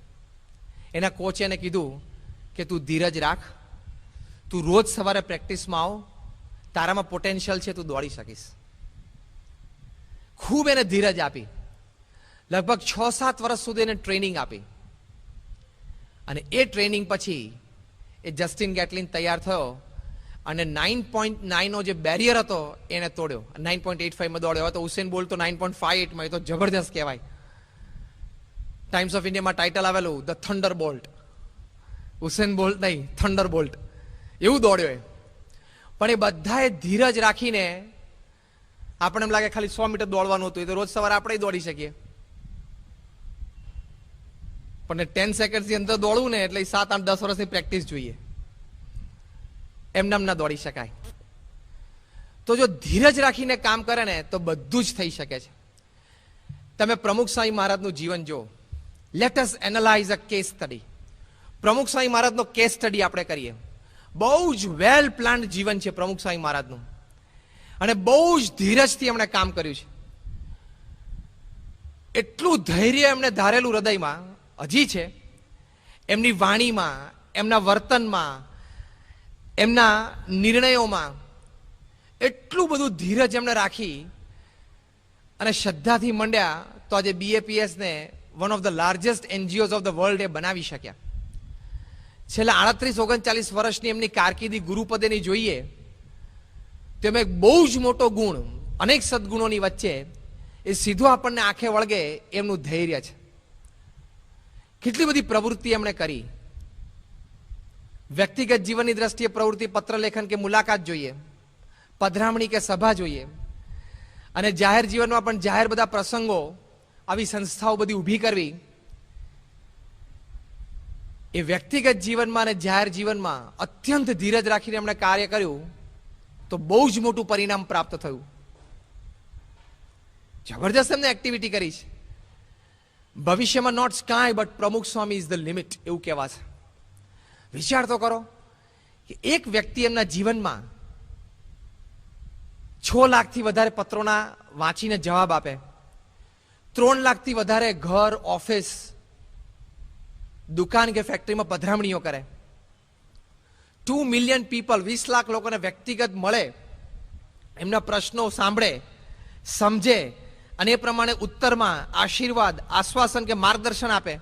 એના કોચે એને કીધું કે તું ધીરજ રાખ, તું રોજ સવારે પ્રેક્ટિસમાં આવ, તારામાં પોટેન્શિયલ છે, તું દોડી શકીશ. ખૂબ એને ધીરજ આપી. લગભગ 6-7 વર્ષ સુધી એને ટ્રેનિંગ આપી. અને એ ટ્રેનિંગ પછી એ જસ્ટિન ગેટલિન તૈયાર થયો અને 9.9 જે બેરિયર હતો એને તોડ્યો. 9.85 દોડ્યો. તો ઉસેન બોલ્ટ તો 9.58 એ તો જબરદસ્ત કહેવાય. ટાઈમ્સ ઓફ ઇન્ડિયામાં ટાઇટલ આવેલું the thunder bolt. Usain bolt નહીં, થંડર બોલ્ટ એવું દોડ્યો એ. પણ એ બધાએ ધીરજ રાખીને, આપણને એમ લાગે ખાલી 100 મીટર દોડવાનું હતું, એ તો રોજ સવારે આપણે દોડી શકીએ, પણ 10 સેકન્ડની અંદર દોડવું ને એટલે 7, 8, 10 વર્ષની પ્રેક્ટિસ જોઈએ. એમને ના દોડી શકાય. તો જો ધીરજ રાખીને કામ કરે ને તો બધું જ થઈ શકે છે. તમે પ્રમુખ સ્વામી મહારાજનું જીવન જો. Let us analyse a case study. પ્રમુખ સ્વામી મહારાજનો કેસ સ્ટડી આપણે કરીએ. બહુ જ વેલ પ્લાન્ડ જીવન છે પ્રમુખ સ્વામી મહારાજનું, અને બહુ જ ધીરજથી એમણે કામ કર્યું છે. એટલું ધૈર્ય એમને ધારેલું હૃદયમાં હજી છે. એમની વાણીમાં, એમના વર્તનમાં, એમના નિર્ણયોમાં એટલું બધું ધીરજ એમણે રાખી અને શ્રદ્ધાથી મંડ્યા તો આજે BAPS ને one of the largest NGOs of the world એ બનાવી શક્યા. છેલ્લા 38-39 વર્ષની એમની કારકિર્દી ગુરુપદેની જોઈએ તો એમાં એક બહુ જ મોટો ગુણ, અનેક સદગુણોની વચ્ચે એ સીધું આપણને આંખે વળગે એમનું ધૈર્ય છે. કેટલી બધી પ્રવૃત્તિ એમણે કરી. વ્યક્તિગત જીવનની દ્રષ્ટિએ પ્રવૃત્તિ, પત્રલેખન કે મુલાકાત જોઈએ, પધરામણી કે સભા જોઈએ, અને જાહેર જીવનમાં પણ જાહેર બધા પ્રસંગો, આવી સંસ્થાઓ બધી ઊભી કરવી. એ વ્યક્તિગત જીવનમાં અને જાહેર જીવનમાં અત્યંત ધીરજ રાખીને એમણે કાર્ય કર્યું તો બહુ જ મોટું પરિણામ પ્રાપ્ત થયું. જબરજસ્ત એમને એક્ટિવિટી કરી છે. ભવિષ્યમાં નોટ સ્કાય બટ પ્રમુખ સ્વામી ઇઝ ધ લિમિટ એવું કહેવાશે. વિચાર તો કરો કે એક વ્યક્તિ એમના જીવનમાં 6 લાખથી વધારે પત્રોના વાંચીને જવાબ આપે, 3 લાખથી વધારે ઘર, ઓફિસ, દુકાન કે ફેક્ટરીમાં પધરામણીઓ કરે, 2 મિલિયન પીપલ, 20 લાખ લોકોને વ્યક્તિગત મળે, એમના પ્રશ્નો સાંભળે, સમજે અને એ પ્રમાણે ઉત્તરમાં આશીર્વાદ, આશ્વાસન કે માર્ગદર્શન આપે.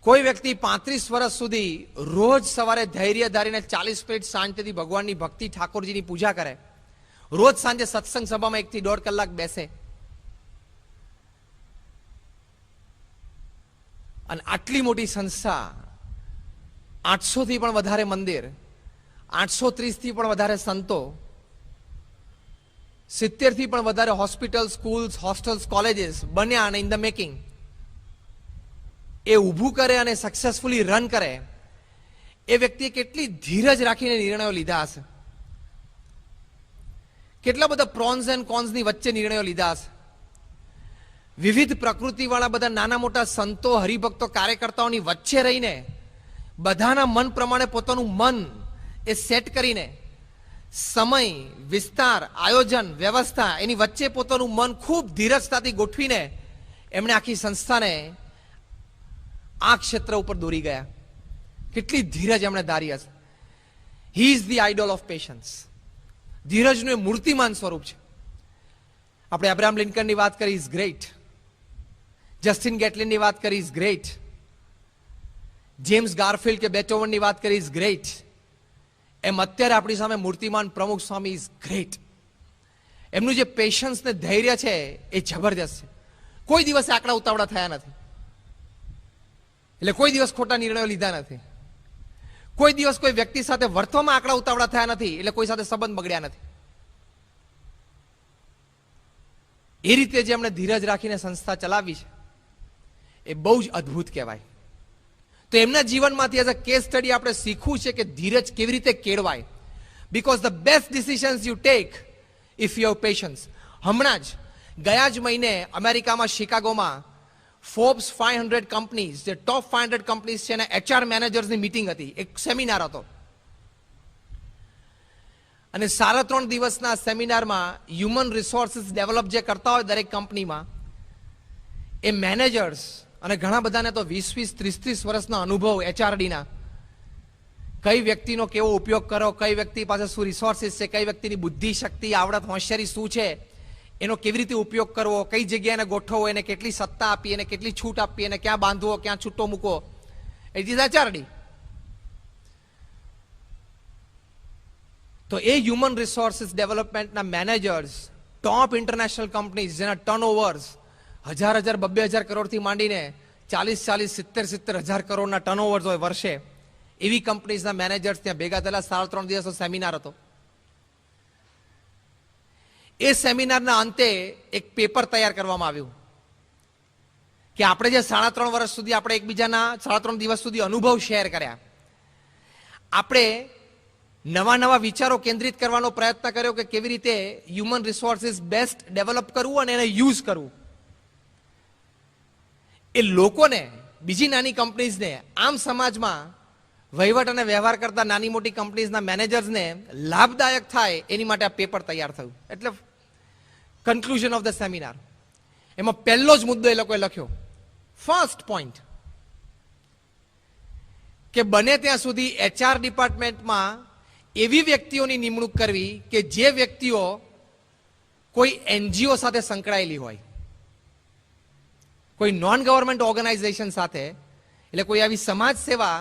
કોઈ વ્યક્તિ 35 વર્ષ સુધી રોજ સવારે ધૈર્ય ધારીને 40 મિનિટ શાંતિથી ભગવાનની ભક્તિ, ઠાકોરજીની પૂજા કરે, રોજ સાંજે સત્સંગ સભામાં 1 થી 1.5 કલાક બેસે, અને આટલી મોટી સંસ્થા, 800 થી પણ વધારે મંદિર, 830 થી પણ વધારે સંતો, 70 થી પણ વધારે હોસ્પિટલ, સ્કૂલ્સ, હોસ્ટેલ્સ, કોલેજીસ બન્યા અને ઇન ધ મેકિંગ, એ ઊભું કરે અને સક્સેસફુલી રન કરે. એ વ્યક્તિએ કેટલી ધીરજ રાખીને નિર્ણયો લીધા હશે, કેટલા બધા પ્રોન્સ એન્ડ કોન્સની વચ્ચે નિર્ણયો લીધા હશે. વિવિધ પ્રકૃતિવાળા બધા નાના મોટા સંતો, હરિભક્તો, કાર્યકર્તાઓની વચ્ચે રહીને બધાના મન પ્રમાણે પોતાનું મન એ સેટ કરીને, સમય, વિસ્તાર, આયોજન, વ્યવસ્થા એની વચ્ચે પોતાનું મન ખૂબ ધીરજતાથી ગોઠવીને એમણે આખી સંસ્થાને આ ક્ષેત્ર ઉપર દોરી ગયા. કેટલી ધીરજ એમણે ધારી હશે. He is the idol of patience. ધીરજનું એ મૂર્તિમાન સ્વરૂપ છે. આપણે અબ્રાહમ લિંકનની વાત કરી, ઇઝ ગ્રેટ. જસ્ટિન ગેટલિનની વાત કરી, ઇઝ ગ્રેટ. જેમ્સ ગારફિલ્ડ કે બેટોવનની વાત કરી, ઇઝ ગ્રેટ. એમ અત્યારે આપણી સામે મૂર્તિમાન પ્રમુખ સ્વામી ઇઝ ગ્રેટ. એમનું જે પેશન્સ ને ધૈર્ય છે એ જબરદસ્ત છે. કોઈ દિવસ આંકડા ઉતાવળા થયા નથી, એટલે કોઈ દિવસ ખોટા નિર્ણયો લીધા નથી, કોઈ દિવસ કોઈ વ્યક્તિ સાથે વર્તવામાં આંકડા ઉતાવળા થયા નથી, એટલે કોઈ સાથે સંબંધ બગડ્યા નથી. એ રીતે જે એમણે ધીરજ રાખીને સંસ્થા ચલાવી છે એ બહુ જ અદ્ભુત કહેવાય. તો એમના જીવનમાંથી એઝ અ કેસ સ્ટડી આપણે શીખવું છે કે ધીરજ કેવી રીતે કેળવાય. Because the best decisions you take if you have patience. હમણાં જ ગયા જ મહિને અમેરિકામાં શિકાગોમાં ફોર્બ્સ 500 કંપનીઝ, જે ટોપ 500 કંપનીઝ છે એના HR મેનેજર્સની મીટિંગ હતી, એક સેમિનાર હતો. અને 3.5 દિવસના સેમિનારમાં હ્યુમન રિસોર્સિસ ડેવલપ જે કરતા હોય દરેક કંપનીમાં, એ મેનેજર્સ અને ઘણા બધાને તો 20-20, 30-30 વર્ષના અનુભવ એચઆરડીના. કઈ વ્યક્તિનો કેવો ઉપયોગ કરો, કઈ વ્યક્તિ પાસે શું રિસોર્સિસ છે, કઈ વ્યક્તિની બુદ્ધિ, શક્તિ, આવડત, હોશિયારી શું છે, એનો કેવી રીતે ઉપયોગ કરવો, કઈ જગ્યાએ એને ગોઠવવો, એને કેટલી સત્તા આપી, એને કેટલી છૂટ આપી, એને ક્યાં બાંધવો, ક્યાં છૂટો મૂકવો. It is HRD. તો એ હ્યુમન રિસોર્સિસ ડેવલપમેન્ટના મેનેજર્સ ટોપ ઇન્ટરનેશનલ કંપનીઝ જેના ટર્નઓવર્સ 1000, 2,000 કરોડથી માંડીને 40, 70 હજાર કરોડના ટર્નઓવર્સ હોય વર્ષે, એવી કંપનીઝના મેનેજર્સ ત્યાં ભેગા થયેલા. 3.5 દિવસનો સેમિનાર હતો. એ સેમિનારના અંતે એક પેપર તૈયાર કરવામાં આવ્યું કે આપણે જે 3.5 વર્ષ સુધી આપણે એકબીજાના 3.5 દિવસ સુધી અનુભવ શેર કર્યા, આપણે નવા વિચારો કેન્દ્રિત કરવાનો પ્રયત્ન કર્યો કે કેવી રીતે હ્યુમન રિસોર્સિસ બેસ્ટ ડેવલપ કરવું અને એને યુઝ કરવું. એ લોકોને, બીજી નાની કંપનીઝને, આમ સમાજમાં વહીવટ અને વ્યવહાર કરતા નાની મોટી કંપનીઝના મેનેજર્સને લાભદાયક થાય એની માટે આ પેપર તૈયાર થયું. એટલે કન્ક્લુઝન ઓફ ધ સેમિનાર. એમાં પહેલો જ મુદ્દો એ લોકોએ લખ્યો, ફર્સ્ટ પોઈન્ટ, કે બને ત્યાં સુધી એચઆર ડિપાર્ટમેન્ટમાં એવી વ્યક્તિઓની નિમણૂક કરવી કે જે વ્યક્તિઓ કોઈ એનજીઓ સાથે સંકળાયેલી હોય, કોઈ નોન ગવર્મેન્ટ ઓર્ગેનાઇઝેશન સાથે, એટલે કોઈ આવી સમાજ સેવા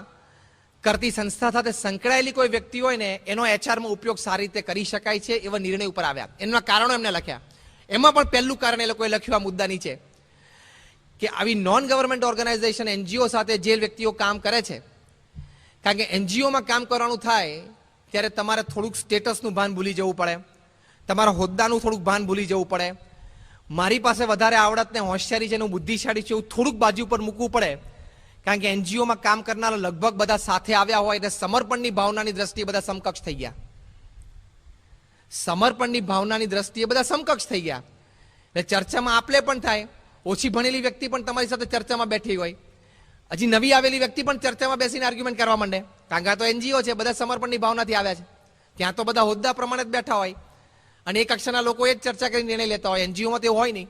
કરતી સંસ્થા સાથે સંકળાયેલી કોઈ વ્યક્તિ હોય ને એનો એચઆરમાં ઉપયોગ સારી રીતે કરી શકાય છે, એવા નિર્ણય ઉપર આવ્યા. એના કારણો એમને લખ્યા. એમાં પણ પહેલું કારણ એ લોકોએ લખ્યું આ મુદ્દા નીચે કે આવી નોન ગવર્મેન્ટ ઓર્ગેનાઇઝેશન, એનજીઓ સાથે જે વ્યક્તિઓ કામ કરે છે, કારણ કે એનજીઓમાં કામ કરવાનું થાય ત્યારે તમારે થોડુંક સ્ટેટસનું ભાન ભૂલી જવું પડે, તમારા હોદ્દાનું થોડુંક ભાન ભૂલી જવું પડે, મારી પાસે વધારે આવડત ને હોશિયારી છે, હું બુદ્ધિશાળી છું, એવું થોડુંક બાજુ પર મૂકવું પડે. કારણ કે એનજીઓમાં કામ કરનારા લગભગ બધા સાથે આવ્યા હોય એટલે સમર્પણની ભાવનાની દ્રષ્ટિએ બધા સમકક્ષ થઈ ગયા. સમર્પણની ભાવનાની દ્રષ્ટિએ બધા સમકક્ષ થઈ ગયા. એટલે ચર્ચામાં આપલે પણ થાય. ઓછી ભણેલી વ્યક્તિ પણ તમારી સાથે ચર્ચામાં બેઠી હોય, હજી નવી આવેલી વ્યક્તિ પણ ચર્ચામાં બેસીને આર્ગ્યુમેન્ટ કરવા માંડે. કારણ કે આ તો એનજીઓ છે, બધા સમર્પણની ભાવનાથી આવ્યા છે, ત્યાં તો બધા હોદ્દા પ્રમાણે જ બેઠા હોય અને એ કક્ષાના લોકો એ જ ચર્ચા કરીને નિર્ણય લેતા હોય. એનજીઓમાં તેવું હોય નહીં.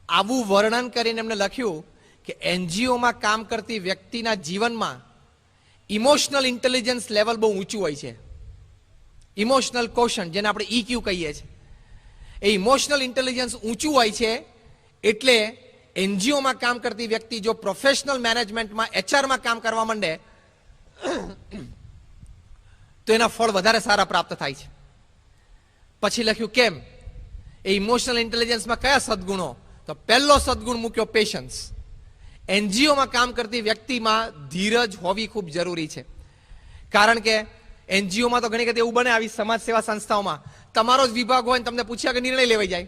આવું વર્ણન કરીને એમને લખ્યું કે એનજીઓમાં કામ કરતી વ્યક્તિના જીવનમાં ઇમોશનલ ઇન્ટેલિજન્સ લેવલ બહુ ઊંચું હોય છે. ઇમોશનલ કોશન, જેને આપણે EQ કહીએ છીએ, એ ઇમોશનલ ઇન્ટેલિજન્સ ઊંચું હોય છે. એટલે એનજીઓમાં કામ કરતી વ્યક્તિ જો પ્રોફેશનલ મેનેજમેન્ટમાં, એચઆરમાં કામ કરવા માંડે તો એના ફળ વધારે સારા પ્રાપ્ત થાય છે. પછી લખ્યું કેમ, એ ઇમોશનલ ઇન્ટેલિજન્સમાં કયા સદગુણો, તો પહેલો સદગુણ મૂક્યો પેશન્સ. એનજીઓમાં કામ કરતી વ્યક્તિમાં ધીરજ હોવી ખૂબ જરૂરી છે. કારણ કે એનજીઓમાં તો ઘણી વખત એવું બને, આવી સમાજ સેવા સંસ્થાઓમાં તમારો જ વિભાગ હોય ને તમને પૂછ્યા કે નિર્ણય લેવાઈ જાય.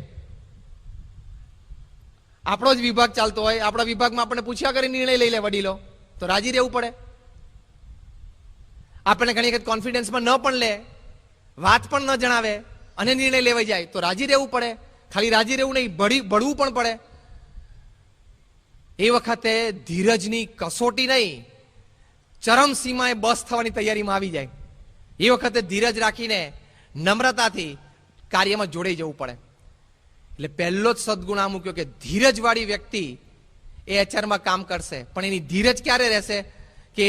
આપણો જ વિભાગ ચાલતો હોય, આપણા વિભાગમાં આપણને પૂછ્યા કરી નિર્ણય લઈ લે વડીલો, તો રાજી રહેવું પડે. આપણને ઘણી વખત કોન્ફિડન્સમાં ન પણ લે, વાત પણ ન જણાવે અને નિર્ણય લેવાઈ જાય તો રાજી રહેવું પડે. ખાલી રાજી રહેવું નહીં, ભળવું પણ પડે. એ વખતે ધીરજની કસોટી નહીં, ચરમ સીમાએ બસ થવાની તૈયારીમાં આવી જાય. એ વખતે ધીરજ રાખીને નમ્રતાથી કાર્યમાં જોડાઈ જવું પડે. એટલે પહેલો જ સદગુણ આ મૂક્યો કે ધીરજવાળી વ્યક્તિ એ એચઆરમાં કામ કરશે. પણ એની ધીરજ ક્યારે રહેશે કે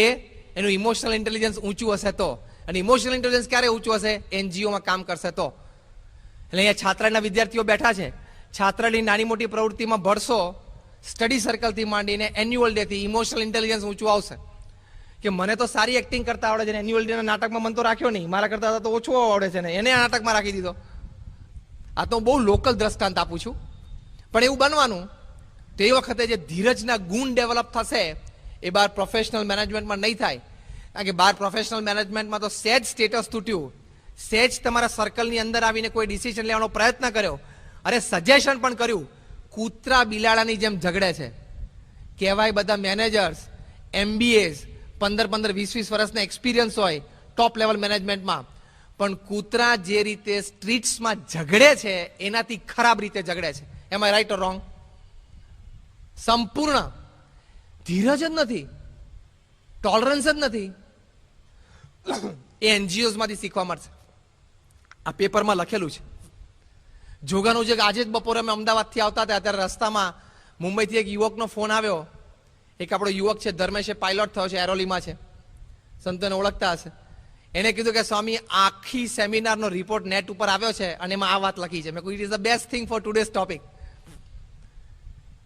એનું ઇમોશનલ ઇન્ટેલિજન્સ ઊંચું હશે તો. અને ઇમોશનલ ઇન્ટેલિજન્સ ક્યારે ઊંચું હશે, એનજીઓમાં કામ કરશે તો. એટલે અહીંયા છાત્રાના વિદ્યાર્થીઓ બેઠા છે, છાત્રાની નાની મોટી પ્રવૃત્તિમાં ભળશો, સ્ટડી સર્કલથી માંડીને એન્યુઅલ ડેથી ઇમોશનલ ઇન્ટેલિજન્સ ઊંચું આવશે. કે મને તો સારી એક્ટિંગ કરતા આવડે છે ને એન્યુઅલ ડેના નાટકમાં મને તો રાખ્યો નહીં, મારા કરતા તો ઓછું આવડે છે ને એને આ નાટકમાં રાખી દીધો. આ તો બહુ લોકલ દ્રષ્ટાંત આપું છું, પણ એવું બનવાનું. તો એ વખતે જે ધીરજના ગુણ ડેવલપ થશે એ બહાર પ્રોફેશનલ મેનેજમેન્ટમાં નહીં થાય. કારણ કે બહાર પ્રોફેશનલ મેનેજમેન્ટમાં તો સહેજ સ્ટેટસ તૂટ્યું, સહેજ તમારા સર્કલની અંદર આવીને કોઈ ડિસિઝન લેવાનો પ્રયત્ન કર્યો, અરે સજેશન પણ કર્યું, કૂતરા બિલાડાની જેમ ઝઘડે છે. કહેવાય બધા મેનેજર્સ, MBAs, 15-15, 20-20 વર્ષના એક્સપિરિયન્સ હોય ટોપ લેવલ મેનેજમેન્ટમાં, પણ કૂતરા જે રીતે સ્ટ્રીટ્સમાં ઝઘડે છે એનાથી ખરાબ રીતે ઝઘડે છે. એમ આઈ રાઈટ ઓર રોંગ? સંપૂર્ણ ધીરજ જ નથી, ટોલરન્સ જ નથી. એ એનજીઓઝમાંથી શીખવા મળશે. આ પેપરમાં લખેલું છે. જોગાનું જે આજે જ બપોરે અમે અમદાવાદથી આવતા હતા ત્યારે રસ્તામાં મુંબઈથી એક યુવકનો ફોન આવ્યો. એક આપણો યુવક છે ધર્મેશ, પાયલોટ થયો છે, એરોલીમાં છે, સંતોને ઓળખતા હશે. એને કીધું કે સ્વામી આખી સેમિનારનો રિપોર્ટ નેટ ઉપર આવ્યો છે અને એમાં આ વાત લખી છે. મેં કહ્યું it is the best thing for today's topic.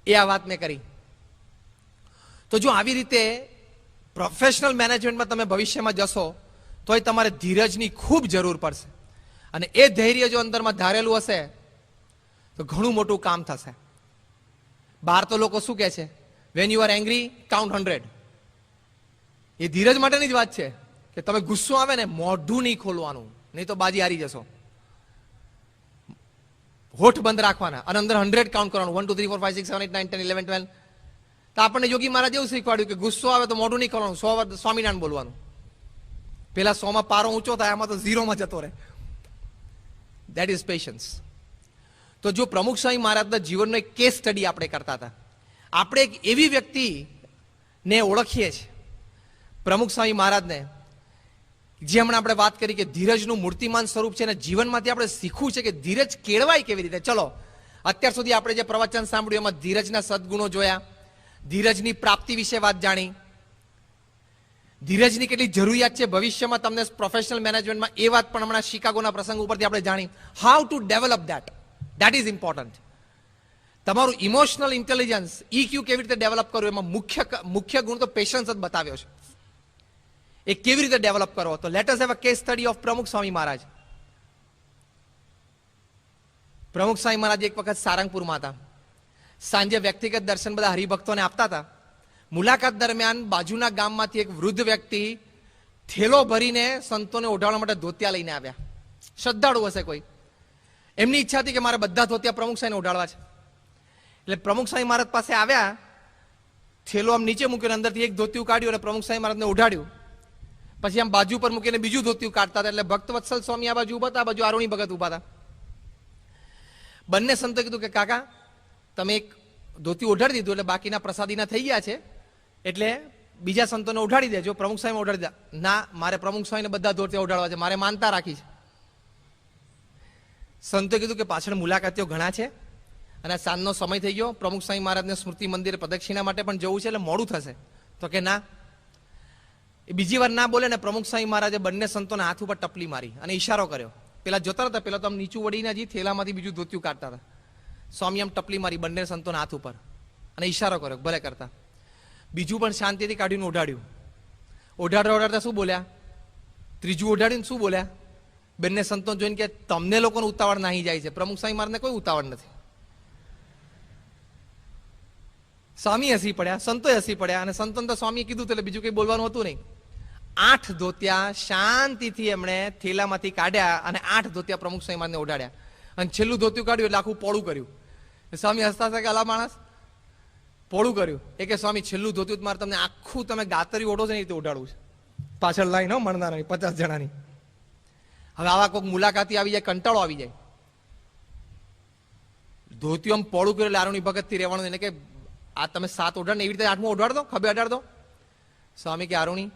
એ આ વાત મેં કરી. તો જો આવી રીતે પ્રોફેશનલ મેનેજમેન્ટમાં તમે ભવિષ્યમાં જશો તોય તમારે ધીરજની ખૂબ જરૂર પડશે. અને એ ધૈર્ય જો અંદરમાં ધારેલું હશે તો ઘણું મોટું કામ થશે. બહાર તો લોકો શું કહે છે, van you R angry count 100. એ ધીરજ માટેની જ વાત છે કે તમે ગુસ્સો આવે ને મોઢું નહીં ખોલવાનું, નહીં તો બાજી હારી જશો. હોઠ બંધ રાખવાના અને અંદર 100 કાઉન્ટ કરવાનું. 1 2 3 4 5 6 7 8 9 10 11 12. તો આપણને યોગી મહારાજ એવું શીખવાડ્યું કે ગુસ્સો આવે તો મોઢું નહીં ખોલવાનું, 100 વાર સ્વામિનારાયણ બોલવાનું. પેલા 100 માં પારો ઊંચો થાય, આમાં તો 0 માં જતો રહે. That is patience. તો જો પ્રમુખ સ્વામી મહારાજના જીવનનો એક કેસ સ્ટડી આપણે કરતા હતા. આપણે એક એવી વ્યક્તિને ઓળખીએ છીએ, પ્રમુખ સ્વામી મહારાજને, જે હમણાં આપણે વાત કરી કે ધીરજનું મૂર્તિમાન સ્વરૂપ છે અને જીવનમાંથી આપણે શીખવું છે કે ધીરજ કેળવાય કેવી રીતે. ચલો, અત્યાર સુધી આપણે જે પ્રવચન સાંભળ્યું એમાં ધીરજના સદગુણો જોયા, ધીરજની પ્રાપ્તિ વિશે વાત જાણી, ધીરજની કેટલી જરૂરિયાત છે ભવિષ્યમાં તમને પ્રોફેશનલ મેનેજમેન્ટમાં, એ વાત પણ હમણાં શિકાગોના પ્રસંગ ઉપરથી આપણે જાણી. How to develop that is important. તમારું ઇમોશનલ ઇન્ટેલિજન્સ, EQ કેવી રીતે ડેવલપ કરવું, એમાં મુખ્ય ગુણ તો પેશન્સ જ બતાવ્યો છે. એ કેવી રીતે ડેવલપ કરવો. તો let us have a case study of પ્રમુખ સ્વામી મહારાજ. પ્રમુખ સ્વામી મહારાજ એક વખત સારંગપુરમાં હતા. સાંજે વ્યક્તિગત દર્શન બધા હરિભક્તોને આપતા હતા. મુલાકાત દરમિયાન બાજુના ગામમાંથી એક વૃદ્ધ વ્યક્તિ થેલો ભરીને સંતોને ઓઢાડવા માટે ધોતિયા લઈને આવ્યા. શ્રદ્ધાળુ હશે કોઈ. એમની ઈચ્છા હતી કે મારે બધા ધોતિયા પ્રમુખ સ્વામીને ઓઢાડવા છે. એટલે પ્રમુખ સ્વામી મહારાજ પાસે આવ્યા, થેલો આમ નીચે મૂક્યો, અંદરથી એક ધોતિયું કાઢ્યું અને પ્રમુખ સ્વામી મહારાજને ઓઢાડ્યું. પછી આમ બાજુ પર મૂકીને બીજું ધોતિયું કાઢતા હતા. એટલે ભક્ત વત્સલ સ્વામી આ બાજુ ઉભા હતા, આ બાજુ આરુણી ભગત ઉભા હતા. બંને સંતો કીધું કે કાકા તમે એક ધોતિયું ઓઢાડી દીધું એટલે બાકીના પ્રસાદીના થઈ ગયા છે, એટલે બીજા સંતોને ઓઢાડી દેજો. પ્રમુખ સ્વામી ઓઢાડી દે. ના, મારે પ્રમુખ સ્વામીને બધા ધોતિયા ઓઢાડવા છે, મારે માનતા રાખી છે. સંતોએ કીધું કે પાછળ મુલાકાતીઓ ઘણા છે અને સાંજનો સમય થઈ ગયો, પ્રમુખ સ્વામી મહારાજને સ્મૃતિ મંદિરે પ્રદક્ષિણા માટે પણ જવું છે, એટલે મોડું થશે. તો કે ના. એ બીજી વાર ના બોલે ને પ્રમુખ સ્વામી મહારાજે બંને સંતોના હાથ ઉપર ટપલી મારી અને ઈશારો કર્યો. પેલા જોતા હતા, પેલા તો આમ નીચું વળીને હજી થેલામાંથી બીજું ધોતિયું કાઢતા હતા. સ્વામી આમ ટપલી મારી બંને સંતોના હાથ ઉપર અને ઈશારો કર્યો ભલે કરતા. બીજું પણ શાંતિથી કાઢીને ઓઢાડ્યું. ઓઢાડતા શું બોલ્યા? ત્રીજું ઓઢાડીને શું બોલ્યા? બંને સંતો જોઈને કે તમને લોકોને ઉતાવળ નાહી જાય છે, પ્રમુખ સ્વામી મહારાજને કોઈ ઉતાવળ નથી. સ્વામી હસી પડ્યા, સંતોએ હસી પડ્યા અને સંતોને તો સ્વામીએ કીધું એટલે બીજું કઈ બોલવાનું હતું નહીં. 8 ધોતિયા શાંતિથી એમણે થેલામાંથી કાઢ્યા અને 8 ધોતિયા પ્રમુખ સ્વામી મહારાજને ઓઢાડ્યા. અને છેલ્લું ધોતિયું કાઢ્યું એટલે આખું પોળું કર્યું. સ્વામી હસતા હતા કે અલા માણસ પોળું કર્યું. એ કે સ્વામી છેલ્લું ધોતિયું મારે તમને આખું તમે ગાતરી ઓઢો છો ને એ રીતે ઓઢાડવું છે. પાછળ લાઈન મળનારની 50 જણાની. હવે આવા કોઈક મુલાકાતી આવી જાય, કંટાળો આવી જાય. ધોતિયું આમ પોળું કર્યું એટલે આરુણી ભગત થી રહેવાનું. એને કે આ તમે 7 ઓઢાડ ને એવી રીતે 8મું ઓઢાડ દો, ખભે અડાડ દો. સ્વામી કે આરુણી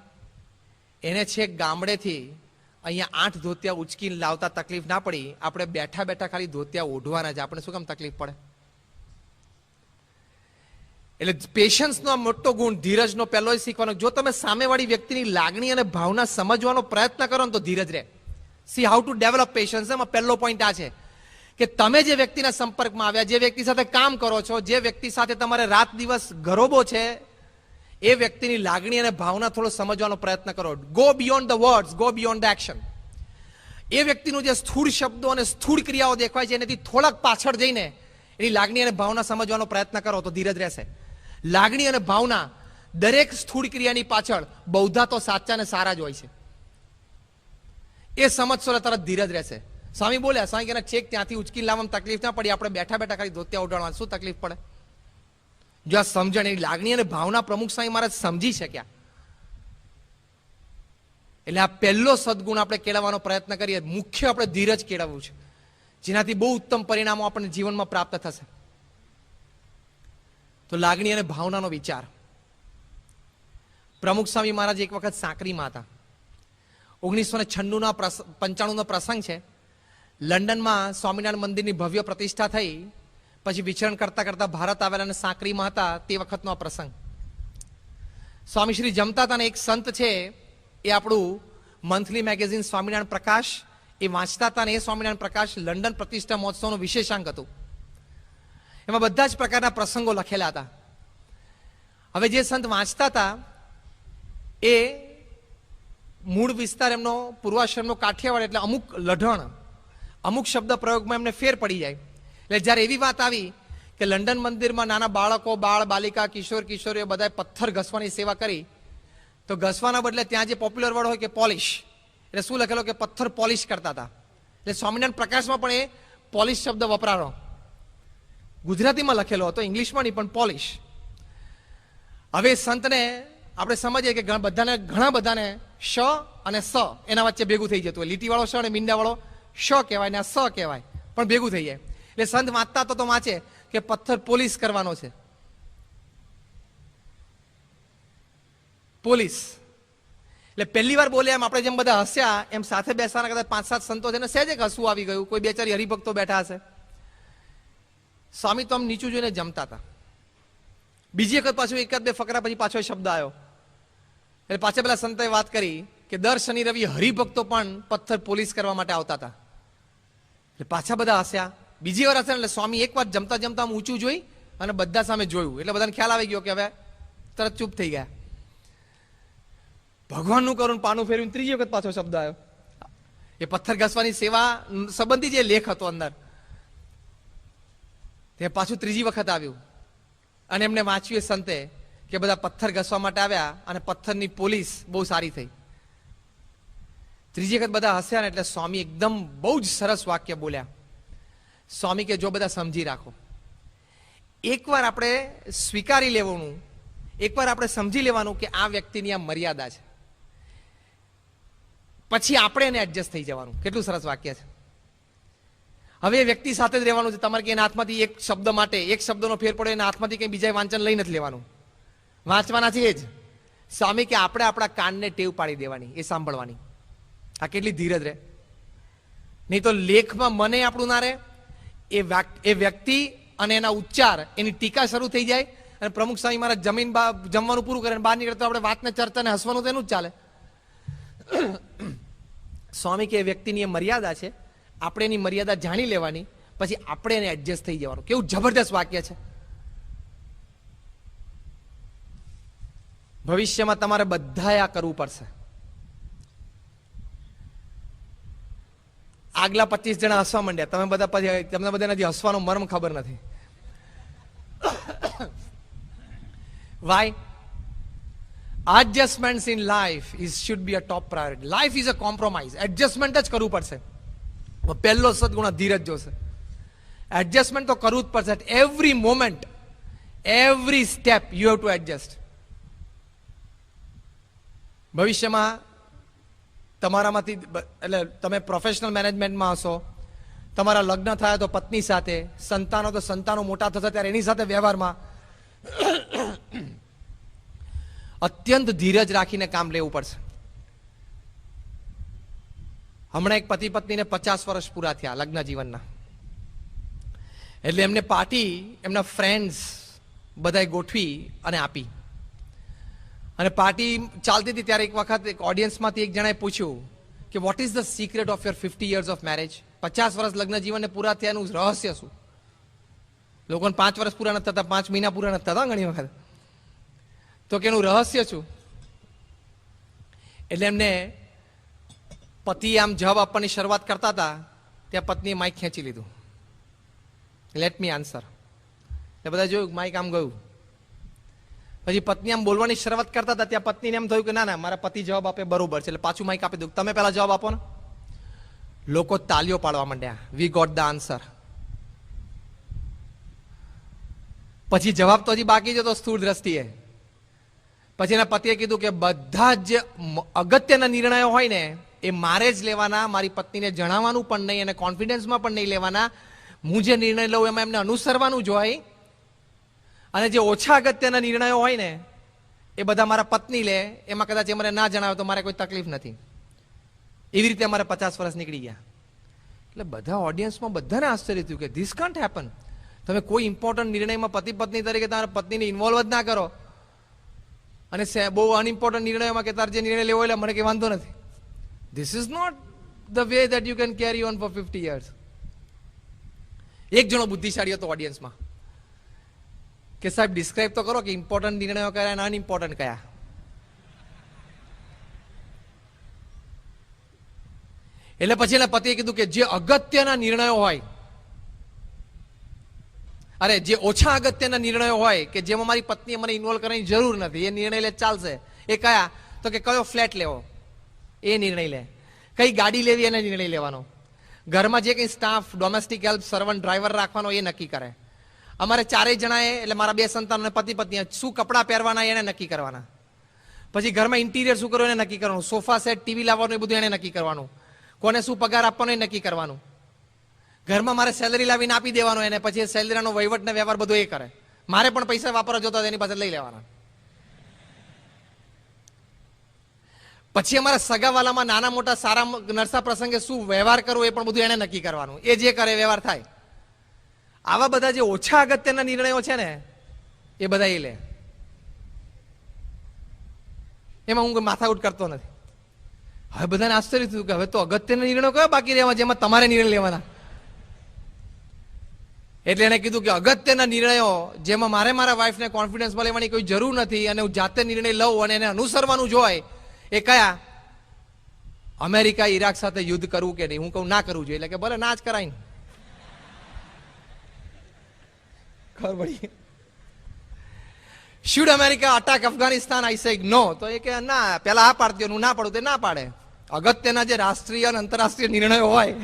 એને છેક ગામડેથી અહીંયા 8 ધોતિયા ઉચકીને લાવતા તકલીફ ના પડી, આપણે બેઠા બેઠા ખાલી ધોતિયા ઓઢવાના છે, આપણે શું કામ તકલીફ પડે. એટલે પેશન્સનો મોટો ગુણ, ધીરજનો પહેલો જ શીખવાનો. જો તમે સામેવાળી વ્યક્તિની લાગણી અને ભાવના સમજવાનો પ્રયત્ન કરો ને તો ધીરજ રહે. C how to develop patience. એમાં પહેલો પોઈન્ટ આ છે કે તમે જે વ્યક્તિના સંપર્કમાં આવ્યા, જે વ્યક્તિ સાથે કામ કરો છો, જે વ્યક્તિ સાથે તમારે રાત દિવસ ગરોબો છે, એ વ્યક્તિની લાગણી અને ભાવના થોડો સમજવાનો પ્રયત્ન કરો. Go beyond the words, go beyond the action. એ વ્યક્તિનું જે સ્થૂળ શબ્દો અને સ્થૂળ ક્રિયાઓ દેખાય છે એનાથી થોડાક પાછળ જઈને એની લાગણી અને ભાવના સમજવાનો પ્રયત્ન કરો તો ધીરજ રહેશે. લાગણી અને ભાવના દરેક સ્થૂળ ક્રિયાની પાછળ બૌદ્ધા તો સાચા અને સારા જ હોય છે. એ સમજશો એટલે તરત ધીરજ રહેશે. સ્વામી બોલ્યા, સ્વામી કે છેક ત્યાંથી ઉચકીને લાવવામાં તકલીફ ના પડી, આપણે બેઠા બેઠા ખાલી ધોતિયા ઉડાડવા શું તકલીફ પડે. જો આ સમજણ, એની લાગણી અને ભાવના પ્રમુખ સ્વામી મહારાજ સમજી શક્યા. એટલે આ પહેલો સદગુણ આપણે કેળવવાનો પ્રયત્ન કરીએ. મુખ્ય આપણે ધીરજ કેળવવું છે, જેનાથી બહુ ઉત્તમ પરિણામો આપણને જીવનમાં પ્રાપ્ત થશે. તો લાગણી અને ભાવનાનો વિચાર. પ્રમુખ સ્વામી મહારાજ એક વખત સાંકરીમાં હતા. 1995 પ્રસંગ છે. લંડનમાં સ્વામિનારાયણ મંદિરની ભવ્ય પ્રતિષ્ઠા થઈ પછી વિચરણ કરતા કરતા ભારત આવેલા અને સાંકરીમાં હતા તે વખતનો આ પ્રસંગ. સ્વામી શ્રી જમતા હતા અને એક સંત છે એ આપણું મંથલી મેગેઝિન સ્વામિનારાયણ પ્રકાશ એ વાંચતા હતા અને એ સ્વામિનારાયણ પ્રકાશ લંડન પ્રતિષ્ઠા મહોત્સવનો વિશેષાંક હતું. એમાં બધા જ પ્રકારના પ્રસંગો લખેલા હતા. હવે જે સંત વાંચતા હતા એ મૂળ વિસ્તાર એમનો પૂર્વાશ્રમનો કાઠિયાવાડ, એટલે અમુક લઢણ, અમુક શબ્દ પ્રયોગમાં એમને ફેર પડી જાય. એટલે જ્યારે એવી વાત આવી કે લંડન મંદિરમાં નાના બાળકો, બાળ બાલિકા, કિશોર કિશોરીઓ બધાએ પથ્થર ઘસવાની સેવા કરી, તો ઘસવાના બદલે ત્યાં જે પોપ્યુલર વર્ડ હોય કે પોલિશ, એટલે શું લખેલો કે પથ્થર પોલિશ કરતા હતા. એટલે સ્વામિનારાયણ પ્રકાશમાં પણ એ પોલિશ શબ્દ વપરાયો. ગુજરાતીમાં લખેલો હતો, ઇંગ્લિશમાં નહીં, પણ પોલિશ. હવે સંતને આપણે સમજીએ કે ઘણા બધાને શ અને સ એના વચ્ચે ભેગું થઈ જતું હોય. લીટીવાળો શ અને મીંડાવાળો શ કહેવાય ને આ સ કહેવાય, પણ ભેગું થઈ જાય. એટલે સંત વાંચતા તો વાંચે કે પથ્થર પોલીસ કરવાનો છે, પોલીસ. એટલે પહેલી વાર બોલે એમ આપણે જેમ બધા હસ્યા એમ સાથે બેસવાના કદાચ 5-7 સંતો છે ને સહેજ એક હસવું આવી ગયું. કોઈ બેચારી હરિભક્તો બેઠા હશે. સ્વામી તો આમ નીચું જોઈને જમતા હતા. બીજી વખત પાછું 1-2 ફકરા પછી પાછો શબ્દ આવ્યો. એટલે પાછા પેલા સંતોએ વાત કરી કે દર શનિ રવિ હરિભક્તો પણ પથ્થર પોલીસ કરવા માટે આવતા હતા. એટલે પાછા બધા હસ્યા. બીજી વાર હશે એટલે સ્વામી એક વાર જમતા જમતા આમ ઊંચું જોઈ અને બધા સામે જોયું. એટલે બધાને ખ્યાલ આવી ગયો કે હવે તરત ચૂપ થઈ ગયા. ભગવાનનું કરું પાનું ફેરવીને ત્રીજી વખત પાછો શબ્દ આવ્યો. એ પથ્થર ઘસવાની સેવા સંબંધી જે લેખ હતો અંદર તે પાછું ત્રીજી વખત આવ્યું. અને એમને વાંચ્યું એ સંતે કે બધા પથ્થર ઘસવા માટે આવ્યા અને પથ્થરની પોલીસ બહુ સારી થઈ. ત્રીજી વખત બધા હસ્યા ને એટલે સ્વામી એકદમ બહુ જ સરસ વાક્ય બોલ્યા. સ્વામી કે જો બધા સમજી રાખો, એકવાર આપણે સ્વીકારી લેવાનું, એકવાર આપણે સમજી લેવાનું કે આ વ્યક્તિની આ મર્યાદા છે, પછી આપણે એને એડજસ્ટ થઈ જવાનું. કેટલું સરસ વાક્ય છે. હવે એ વ્યક્તિ સાથે જ રહેવાનું છે. તમારે કે એના હાથમાંથી એક શબ્દ માટે એક શબ્દનો ફેર પડે એના હાથમાંથી કંઈ બીજા વાંચન લઈ નથી લેવાનું, વાંચવાના છે એ જ. સ્વામી કે આપણે આપણા કાનને ટેવ પાડી દેવાની, એ સાંભળવાની. આ કેટલી ધીરજ રહે. નહીં તો લેખમાં મને આપણું ના રહે, એ વ્યક્તિ અને એના ઉચ્ચાર એની ટીકા શરૂ થઈ જાય અને પ્રમુખ સ્વામી મારા જમવાનું પૂરું કરે બહાર નીકળે તો આપણે વાતને ચર્ચાને હસવાનું તો એનું જ ચાલે. સ્વામી કે એ વ્યક્તિની એ મર્યાદા છે, આપણે એની મર્યાદા જાણી લેવાની, પછી આપણે એને એડજસ્ટ થઈ જવાનું. કેવું જબરદસ્ત વાક્ય છે. ભવિષ્યમાં તમારે બધાએ આ કરવું પડશે. આગલા 25 જણા હસવા માંડ્યા, તમે બધા પછી તમને બધાને હસવાનો મર્મ ખબર નથી. Why? Adjustments in life should be a top priority. Life is a compromise. Adjustment જ કરવું પડશે. પહેલો સદગુણ ધીરજ જોશે. એડજસ્ટમેન્ટ તો કરવું જ પડશે. At every moment, every step you have to adjust. ભવિષ્યમાં તમારામાંથી એટલે તમે પ્રોફેશનલ મેનેજમેન્ટમાં હશો, તમારા લગ્ન થયા તો પત્ની સાથે, સંતાનો તો સંતાનો મોટા થશે ત્યારે એની સાથે વ્યવહારમાં અત્યંત ધીરજ રાખીને કામ લેવું પડશે. હમણાં એક પતિ પત્નીને 50 વર્ષ પૂરા થયા લગ્ન જીવનના. એટલે એમને પાર્ટી એમના ફ્રેન્ડ્સ બધાએ ગોઠવી અને આપી. અને પાર્ટી ચાલતી હતી ત્યારે એક વખત એક ઓડિયન્સમાંથી એક જણાએ પૂછ્યું કે what is the secret of your 50 years of marriage? 50 વર્ષ લગ્ન જીવનને પૂરા થયાનું રહસ્ય શું? લોકોને 5 વર્ષ પૂરા નથી થતા, 5 મહિના પૂરા નથી થતા ઘણી વખત. તો કે એનું રહસ્ય શું? એટલે એમને પતિએ આમ જવાબ આપવાની શરૂઆત કરતા હતા ત્યાં પત્નીએ માઇક ખેંચી લીધું. Let me answer. એટલે બધા જોયું માઇક આમ ગયું. પછી પત્ની આમ બોલવાની શરૂઆત કરતા હતા ત્યાં પત્નીને એમ થયું કે ના ના મારા પતિ જવાબ આપે બરોબર છે, એટલે પાછું માઇક આપી દઉં, તમે પહેલા જવાબ આપો ને. લોકો તાલીઓ પાડવા માંડ્યા. We got the answer. પછી જવાબ તો હજી બાકી જ હતો સ્થૂળ દ્રષ્ટિએ. પછી એના પતિએ કીધું કે બધા જ અગત્યના નિર્ણયો હોય ને એ મારે જ લેવાના, મારી પત્નીને જણાવવાનું પણ નહીં અને કોન્ફિડન્સમાં પણ નહીં લેવાના. હું જે નિર્ણય લઉં એમાં એમને અનુસરવાનું જ હોય. અને જે ઓછા અગત્યના નિર્ણયો હોય ને એ બધા મારા પત્ની લે, એમાં કદાચ એ મને ના જણાવે તો મારે કોઈ તકલીફ નથી. એવી રીતે અમારે 50 વર્ષ નીકળી ગયા. એટલે બધા ઓડિયન્સમાં બધાને આશ્ચર્ય થયું કે ધીસ કાન્ટ હેપન. તમે કોઈ ઇમ્પોર્ટન્ટ નિર્ણયમાં પતિ પત્ની તરીકે તમારા પત્નીને ઇન્વોલ્વ જ ના કરો, અને બહુ અનઇમ્પોર્ટન્ટ નિર્ણયોમાં કે તારે જે નિર્ણય લેવો એટલે મને કંઈ વાંધો નથી. This is not the way that you can carry on for 50 years. એક જણો બુદ્ધિશાળી હતો ઓડિયન્સમાં કે સાહેબ ડિસ્ક્રાઇબ તો કરો કે ઇમ્પોર્ટન્ટ નિર્ણયો કયા અને અનઇમ્પોર્ટન્ટ કયા. એટલે પછી એના પતિએ કીધું કે જે અગત્યના નિર્ણયો હોય, અરે જે ઓછા અગત્યના નિર્ણયો હોય કે જેમાં મારી પત્નીએ મને ઇન્વોલ્વ કરવાની જરૂર નથી, એ નિર્ણય લે ચાલશે. એ કયા? તો કે કયો ફ્લેટ લેવો એ નિર્ણય લે, કઈ ગાડી લેવી એને નિર્ણય લેવાનો, ઘરમાં જે કંઈ staff, domestic help, servant, driver રાખવાનો એ નક્કી કરે. અમારે 4 જણાએ એટલે મારા 2 સંતાનો પતિ પત્ની શું કપડાં પહેરવાના એને નક્કી કરવાના. પછી ઘરમાં ઇન્ટિરિયર શું કરવું એને નક્કી કરવાનું, સોફા સેટ, ટીવી લાવવાનું એ બધું એને નક્કી કરવાનું, કોને શું પગાર આપવાનો એ નક્કી કરવાનું. ઘરમાં મારે સેલરી લાવીને આપી દેવાનો એને, પછી સેલરીનો વહીવટ ને વ્યવહાર બધો એ કરે. મારે પણ પૈસા વાપરવા જોતા એની પાસે લઈ લેવાના. પછી અમારા સગાવાલામાં નાના મોટા સારા નરસા પ્રસંગે શું વ્યવહાર કરવો એ પણ બધું એને નક્કી કરવાનું. એ જે કરે વ્યવહાર થાય. આવા બધા જે ઓછા અગત્યના નિર્ણયો છે ને એ બધા એ લે. એમાં હું માથાકૂટ કરતો નથી. હવે બધાને આશ્ચર્ય થયું કે હવે તો અગત્યના નિર્ણયો કયો બાકી રહેવા જેમાં તમારે નિર્ણય લેવાના. એટલે એને કીધું કે અગત્યના નિર્ણયો જેમાં મારે મારા વાઈફને કોન્ફિડન્સમાં લેવાની કોઈ જરૂર નથી અને હું જાતે નિર્ણય લઉં અને એને અનુસરવાનું જ હોય એ કયા? અમેરિકા ઈરાક સાથે યુદ્ધ કરવું કે નહીં? હું કહું ના કરવું જોઈએ. એટલે કે ભલે ના જ કરાય. ખબર પડી? Should America attack Afghanistan? I say no. તો એ કે ના, પેલા આ પાડતી, હું ના પાડું તે ના પાડે. અગત્યના જે રાષ્ટ્રીય અને આંતરરાષ્ટ્રીય નિર્ણયો હોય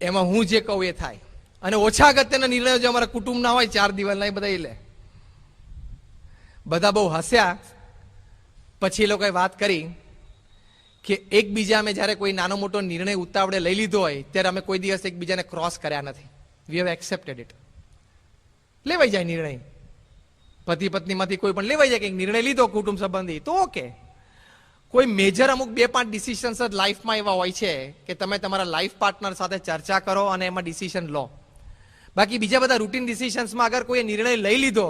એમાં હું જે કહું એ થાય. અને ઓછા અગત્યના નિર્ણયો જે અમારા કુટુંબના હોય 4 દિવસના એ બધા એ લે. બધા બહુ હસ્યા. પછી એ લોકોએ વાત કરી કે એકબીજા અમે જ્યારે કોઈ નાનો મોટો નિર્ણય ઉતાવળે લઈ લીધો હોય ત્યારે અમે કોઈ દિવસ એકબીજાને ક્રોસ કર્યા નથી. We have accepted it. લેવાઈ જાય નિર્ણય, પતિ પત્નીમાંથી કોઈ પણ લેવાઈ જાય કે નિર્ણય લીધો કુટુંબ સંબંધી તો ઓકે. કોઈ મેજર અમુક 2-5 ડિસિશન્સ જ લાઈફમાં એવા હોય છે કે તમે તમારા લાઈફ પાર્ટનર સાથે ચર્ચા કરો અને એમાં ડિસિશન લો. બાકી બીજા બધા રૂટીન ડિસિશન્સમાં અગર કોઈ નિર્ણય લઈ લીધો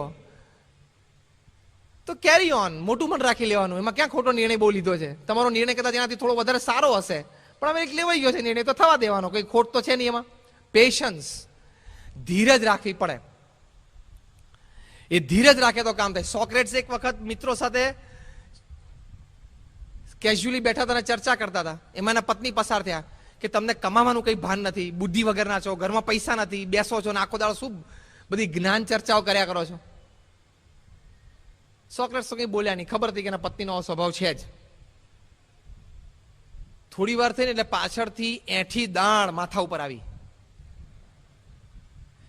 તો કેરી ઓન, મોટું મન રાખી લેવાનું. એમાં ક્યાં ખોટો નિર્ણય બહુ લીધો છે? તમારો નિર્ણય કદાચ એનાથી થોડો વધારે સારો હશે પણ હવે એક લેવાઈ ગયો છે નિર્ણય તો થવા દેવાનો, કોઈ ખોટ તો છે નહીં એમાં. પેશન્સ, ધીરજ રાખવી પડે. એ ધીરજ રાખે તો કામ થાય. સોક્રેટ્સ એક વખત મિત્રો સાથે કેઝ્યુઅલી બેઠા હતા અને ચર્ચા કરતા હતા. એમાં એના પત્ની પસાર થયા કે તમને કમાવાનું કઈ ભાન નથી, બુદ્ધિ વગરના છો, ઘરમાં પૈસા નથી, બેસો છો ને આખો દાડો શું બધી જ્ઞાન ચર્ચાઓ કર્યા કરો છો. સોક્રેટ્સ તો કંઈ બોલ્યા નહીં. ખબર હતી કે એના પત્નીનો સ્વભાવ છે જ. થોડી વાર થઈને એટલે પાછળથી એઠી દાળ માથા ઉપર આવી.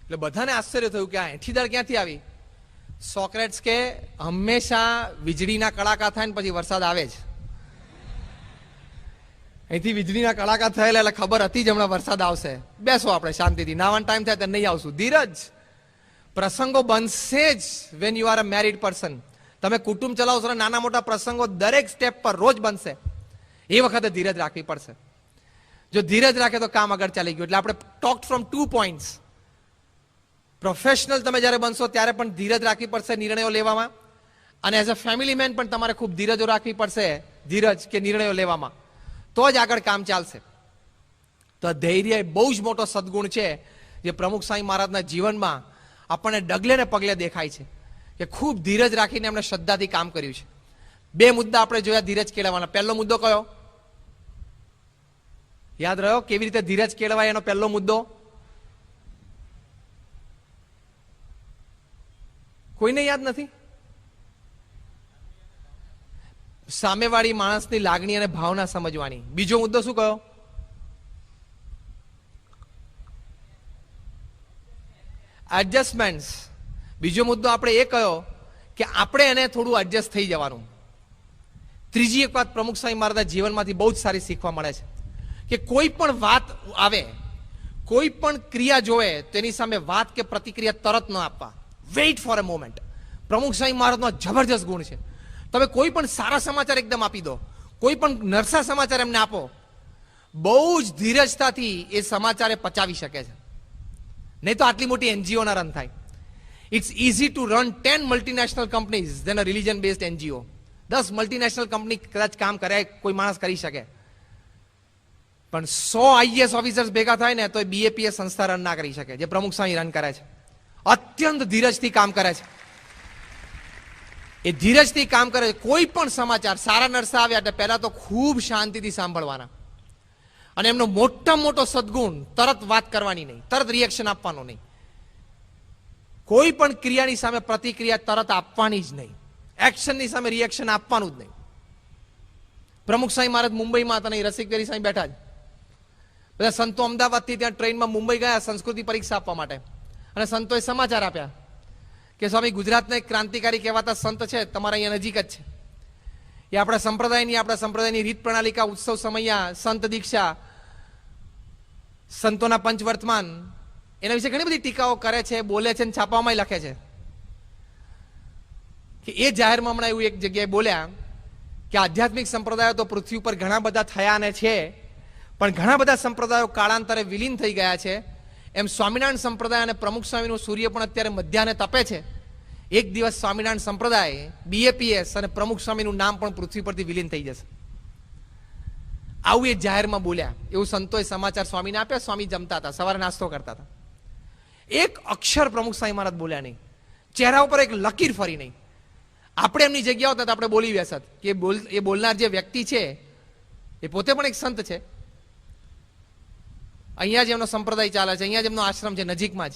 એટલે બધાને આશ્ચર્ય થયું કે આ એઠી દાળ ક્યાંથી આવી? સોક્રેટ્સ કે હંમેશા વીજળીના કડાકા થાય ને પછી વરસાદ આવે જ. અહીંથી વીજળીના કડાકા થયેલા એટલે ખબર હતી જ હમણાં વરસાદ આવશે. બેસો આપણે શાંતિથી, નાવાનો ટાઈમ થાય તો નહીં આવશું. ધીરજ. પ્રસંગો બનશે જ when you are a married person. તમે કુટુંબ ચલાવશો ને નાના મોટા પ્રસંગો દરેક સ્ટેપ પર રોજ બનશે. એ વખતે ધીરજ રાખવી પડશે. જો ધીરજ રાખે તો કામ આગળ ચાલી ગયું. એટલે આપણે ટોક ફ્રોમ 2 પોઈન્ટ્સ. પ્રોફેશનલ તમે જ્યારે બનશો ત્યારે પણ ધીરજ રાખવી પડશે નિર્ણયો લેવામાં, અને એઝ અ ફેમિલી મેન પણ તમારે ખૂબ ધીરજો રાખવી પડશે. ધીરજ કે નિર્ણયો લેવામાં તો જ આગળ કામ ચાલશે. તો ધૈર્ય એ બહુ જ મોટો સદગુણ છે જે પ્રમુખ સ્વામી મહારાજના જીવનમાં આપણને ડગલે ને પગલે દેખાય છે કે ખૂબ ધીરજ રાખીને એમણે શ્રદ્ધાથી કામ કર્યું છે. 2 મુદ્દા આપણે જોયા ધીરજ કેળવવાના. પહેલો મુદ્દો કયો યાદ રહ્યો? કેવી રીતે ધીરજ કેળવાય એનો પહેલો મુદ્દો? કોઈને યાદ નથી? સામેવાળી માણસની લાગણી અને ભાવના સમજવાની. બીજો મુદ્દો શું કયો? એડજસ્ટમેન્ટ્સ. બીજો મુદ્દો આપણે એ કયો કે આપણે એને થોડું એડજસ્ટ થઈ જવાનું. ત્રીજી એક વાત પ્રમુખ સ્વામી મહારાજના જીવનમાંથી બહુ જ સારી શીખવા મળે છે કે કોઈ પણ વાત આવે, કોઈ પણ ક્રિયા જોવે તેની સામે વાત કે પ્રતિક્રિયા તરત ન આપવા. Weight for a moment. પ્રમુખ સ્વામી મહારાજનો જબરજસ્ત ગુણ છે. તમે કોઈ પણ સારા સમાચાર એકદમ આપી દો, કોઈ પણ નરસા સમાચાર એમને આપો, બહુ જ ધીરજતાથી એ સમાચારે પચાવી શકે છે. નહીં તો આટલી મોટી એનજીઓ ના રન થાય. It's easy to run 10 multinational companies than a religion based NGO. 10 multinational company કદાચ કામ કરે કોઈ માણસ કરી શકે, પણ 100 આઈએએસ ઓફિસર્સ ભેગા થાય ને તો એ બીએપીએસ સંસ્થા રન ના કરી શકે, જે પ્રમુખ સ્વામી રન કરે છે. અત્યંત ધીરજથી કામ કરે છે. એ ધીરજથી કામ કરે છે. કોઈ પણ સમાચાર સારા નરસા આવ્યા એટલે પહેલા તો ખૂબ શાંતિથી સાંભળવાના, અને એમનો મોટા મોટો સદગુણ તરત વાત કરવાની નહીં, તરત રિએક્શન આપવાનું નહીં. કોઈ પણ ક્રિયાની સામે પ્રતિક્રિયા તરત આપવાની જ નહીં, એક્શનની સામે રિએક્શન આપવાનું જ નહીં. પ્રમુખ સ્વામી મહારાજ મુંબઈમાં હતા નહીં, રસિકવેરી સ્વામી બેઠા જ. બધા સંતો અમદાવાદથી ત્યાં ટ્રેનમાં મુંબઈ ગયા સંસ્કૃતિ પરીક્ષા આપવા માટે, અને સંતોએ સમાચાર આપ્યા કે સ્વામી ગુજરાતના એક ક્રાંતિકારી કહેવાતા સંત છે, તમારા અહીંયા નજીક જ છે. એ આપણા સંપ્રદાયની રીત પ્રણાલિકા, ઉત્સવ સમયા, સંત દીક્ષા, સંતોના પંચવર્તમાન, એના વિશે ઘણી બધી ટીકાઓ કરે છે, બોલે છે, છાપામાં લખે છે. કે એ જાહેરમાં હમણાં એવું એક જગ્યાએ બોલ્યા કે આધ્યાત્મિક સંપ્રદાયો તો પૃથ્વી ઉપર ઘણા બધા થયા અને છે, પણ ઘણા બધા સંપ્રદાયો કાળાંતરે વિલીન થઈ ગયા છે. એમ સ્વામિનારાયણ સંપ્રદાય અને પ્રમુખ સ્વામીનું સૂર્ય પણ અત્યારે મધ્યાહને તપે છે. એક દિવસ સ્વામિનારાયણ સંપ્રદાય, બીએપીએસ અને પ્રમુખ સ્વામીનું નામ પણ પૃથ્વી પરથી વિલીન થઈ જશે. આવું એ જાહેરમાં બોલ્યા. એવું સંતોએ સમાચાર સ્વામીને આપ્યા. સ્વામી જમતા હતા, સવારે નાસ્તો કરતા હતા. એક અક્ષર પ્રમુખ સ્વામી મહારાજ બોલ્યા નહીં, ચહેરા ઉપર એક લકીર ફરી નહીં. આપણે એમની જગ્યા હોત તો આપણે બોલી બેસત કે એ બોલનાર જે વ્યક્તિ છે એ પોતે પણ એક સંત છે. અહીંયા જ એમનો સંપ્રદાય ચાલે છે, અહીંયા જ એમનો આશ્રમ છે, નજીકમાં જ.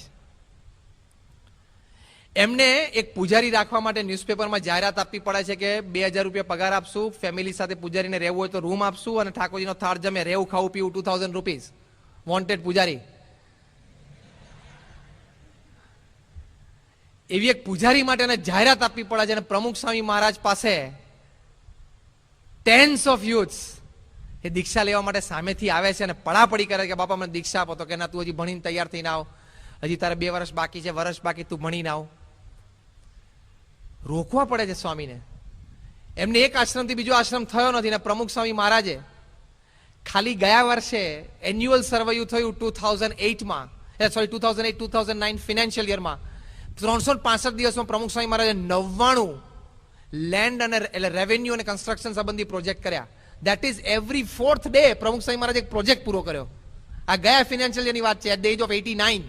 એમને એક પૂજારી રાખવા માટે ન્યૂઝપેપરમાં જાહેરાત આપવી પડે છે કે 2000 રૂપિયા પગાર આપશું, ફેમિલી સાથે પૂજારીને રહેવું હોય તો રૂમ આપશું, અને ઠાકોરજીનો થાળ જમે, રહેવું ખાવું પીવું 2000 રૂપીઝ. વોન્ટેડ પૂજારી. એવી એક પૂજારી માટે જાહેરાત આપવી પડે છે, અને પ્રમુખ સ્વામી મહારાજ પાસે ટેન્સ ઓફ યુથ્સ એ દીક્ષા લેવા માટે સામેથી આવે છે અને પડાપડી કરે કે બાપા મને દીક્ષા આપો. તો કે ના, તું હજી ભણીને તૈયાર થઈને આવ, હજી તારે 2 વર્ષ બાકી છે, વર્ષ બાકી, તું ભણીને આવ. રોકવા પડે છે સ્વામીને. એમને એક આશ્રમથી બીજો આશ્રમ થયો નથી, ને પ્રમુખ સ્વામી મહારાજે ખાલી ગયા વર્ષે એન્યુઅલ સર્વેયું થયું 2008-2009 ફિનાન્શિયલ યરમાં 365 દિવસમાં પ્રમુખ સ્વામી મહારાજે 99 લેન્ડ અને રેવન્યુ અને કન્સ્ટ્રક્શન સંબંધી પ્રોજેક્ટ કર્યા. That is every 4th day પ્રમુખ સ્વામી મહારાજે એક પ્રોજેક્ટ પૂરો કર્યો. આ ગયા ફિનાન્શિયલ યરની વાત છે, એટ ધ એજ ઓફ 89.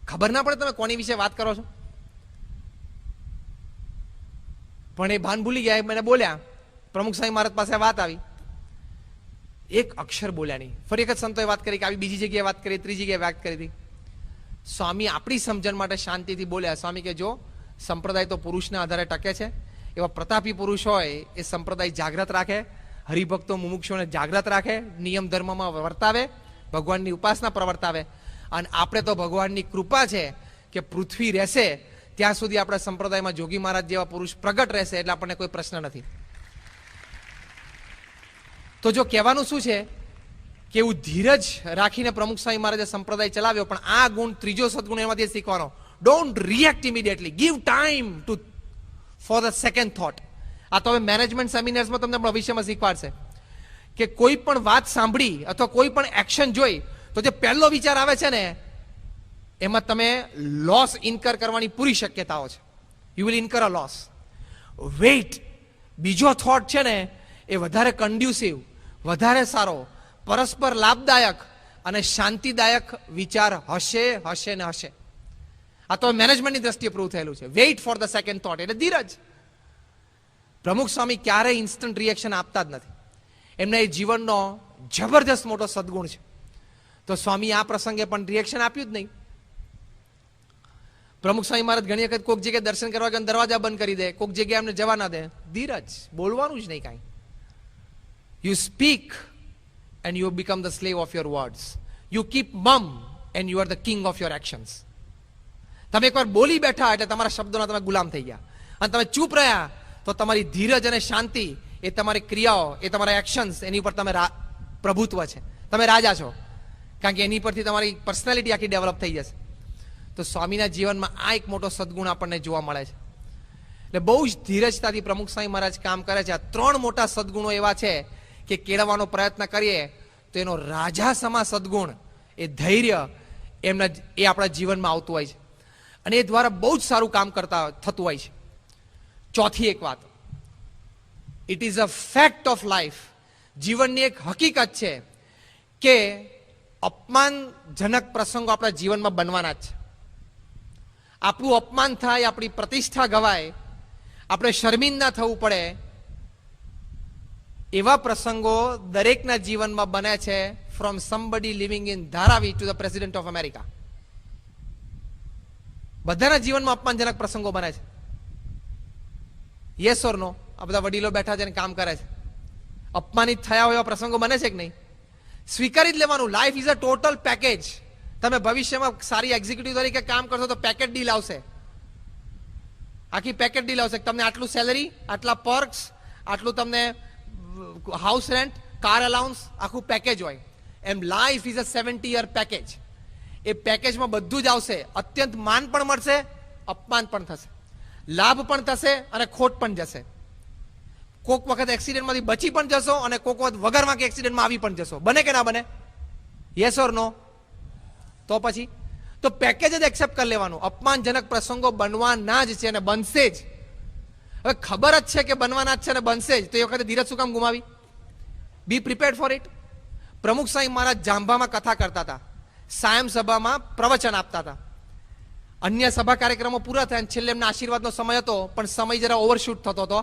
ખબર ના પડે તમે કોની વિશે વાત કરો છો, પણ એ ભાન ભૂલી ગયા. મને બોલ્યા, પ્રમુખ સ્વામી મહારાજ પાસે વાત આવી, એક અક્ષર બોલ્યા નહીં. ફરી એક જ સંતોએ વાત કરી કે આવી બીજી જગ્યાએ વાત કરી, ત્રીજી જગ્યાએ વાત કરી હતી. સ્વામી આપણી સમજણ માટે શાંતિથી બોલ્યા. સ્વામી કે જો સંપ્રદાય તો પુરુષના આધારે ટકે છે, એવા પ્રતાપી પુરુષ હોય એ સંપ્રદાય જાગ્રત રાખે, હરિભક્તો મુમુક્ષોને જાગ્રત રાખે, નિયમ ધર્મમાં વર્તાવે, ભગવાનની ઉપાસના પ્રવર્તાવે. અને આપણે તો ભગવાનની કૃપા છે કે પૃથ્વી રહેશે ત્યાં સુધી આપણા સંપ્રદાયમાં જોગી મહારાજ જેવા પુરુષ પ્રગટ રહેશે, એટલે આપણને કોઈ પ્રશ્ન નથી. તો જો કહેવાનું શું છે કે એવું ધીરજ રાખીને પ્રમુખ સ્વામી મહારાજે સંપ્રદાય ચલાવ્યો. પણ આ ગુણ, ત્રીજો સદગુણ એમાંથી શીખવાનો, don't react immediately, give time to for the second thought. આ તો હવે મેનેજમેન્ટ સેમિનાર્સમાં તમને ભવિષ્યમાં શીખવાડશે કે કોઈ પણ વાત સાંભળી અથવા કોઈ પણ એક્શન જોઈ તો જે પહેલો વિચાર આવે છે ને એમાં તમે લોસ ઇન્કર કરવાની પૂરી શક્યતાઓ છે. You will incur a loss. Wait, બીજો થોટ છે ને એ વધારે કન્ડ્યુસિવ, વધારે સારો, પરસ્પર લાભદાયક અને શાંતિદાયક વિચાર હશે, હશે ને હશે. આ તો મેનેજમેન્ટની દ્રષ્ટિએ પ્રૂવ થયેલું છે. Weight for the second thought, એટલે ધીરજ. પ્રમુખ સ્વામી ક્યારેય ઇન્સ્ટન્ટ રિએક્શન આપતા જ નથી. એમના એ જીવનનો જબરદસ્ત મોટો સદગુણ છે. તો સ્વામી આ પ્રસંગે પણ રિએક્શન આપ્યું જ નહીં. પ્રમુખ સ્વામી મહારાજ ઘણી વખત કોઈક જગ્યાએ દર્શન કરવા ગયા દરવાજા બંધ કરી દે, કોઈક જગ્યાએ એમને જવા ના દે. ધીરજ, બોલવાનું જ નહીં કાંઈ. You speak and you become the slave of your words. You keep mum and you are the king of your actions. તમે એકવાર બોલી બેઠા એટલે તમારા શબ્દોના તમે ગુલામ થઈ ગયા, અને તમે ચૂપ રહ્યા તો તમારી ધીરજ અને શાંતિ એ તમારી ક્રિયાઓ, એ તમારા એક્શન્સ, એની ઉપર તમે પ્રભુત્વ છે, તમે રાજા છો, કારણ કે એની પરથી તમારી પર્સનાલિટી આખી ડેવલપ થઈ જશે. તો સ્વામીના જીવનમાં આ એક મોટો સદગુણ આપણને જોવા મળે છે. એટલે બહુ જ ધીરજતાથી પ્રમુખ સ્વામી મહારાજ કામ કરે છે. આ 3 મોટા સદગુણો એવા છે કે કેળવવાનો પ્રયત્ન કરીએ તો એનો રાજા સમા સદગુણ, એ ધૈર્ય એ આપણા જીવનમાં આવતું હોય છે અને એ દ્વારા બહુ જ સારું કામ થતું હોય છે. ચોથી એક વાત, it is a fact of life, જીવનની એક હકીકત છે કે અપમાનજનક પ્રસંગો આપણા જીવનમાં બનવાના જ છે. આપણું અપમાન થાય, આપણી પ્રતિષ્ઠા ગવાય, આપણે શર્મિંદા થવું પડે, એવા પ્રસંગો દરેકના જીવનમાં બને છે. From somebody living in Dharavi to the president of America, બધાના જીવનમાં અપમાનજનક પ્રસંગો બને છે. યસ ઓર નો? આ બધા વડીલો બેઠા છે અને કામ કરે છે, અપમાનિત થયા હોય એવા પ્રસંગો બને છે કે નહીં? સ્વીકારી જ લેવાનું. Life is a total package. તમે ભવિષ્યમાં સારી એક્ઝિક્યુટિવ તરીકે કામ કરશો તો પેકેજ ડીલ આવશે, આખી પેકેજ ડીલ આવશે. તમને આટલું સેલરી, આટલા પર્ક્સ, આટલું તમને હાઉસ રેન્ટ, કાર અલાઉન્સ, આખું પેકેજ હોય. એમ life is a 70-year package. એ પેકેજમાં બધું જ આવશે. અત્યંત માન પણ મળશે, અપમાન પણ થશે, લાભ પણ થશે અને ખોટ પણ જશે. કોક વખત એક્સિડન્ટમાંથી બચી પણ જશો અને કોક વખત વગરમાં કે એક્સિડન્ટમાં આવી પણ જશો. બને કે ના બને? યસ ઓર નો? તો પછી તો પેકેજ જ એક્સેપ્ટ કરી લેવાનું. અપમાનજનક પ્રસંગો બનવાના જ છે અને બનશે જ. હવે ખબર જ છે કે બનવાના જ છે અને બનશે જ, તો એ વખતે ધીરજ શું કામ ગુમાવી? બી પ્રિપેર્ડ ફોર ઇટ. પ્રમુખ સાંઈ મહારાજ જાંભામાં કથા કરતા હતા, સાયમ સભામાં પ્રવચન આપતા હતા. અન્ય સભા કાર્યક્રમો પૂરા થયા, છેલ્લે એમના આશીર્વાદનો સમય હતો, પણ સમય જરા ઓવરશૂટ થતો હતો.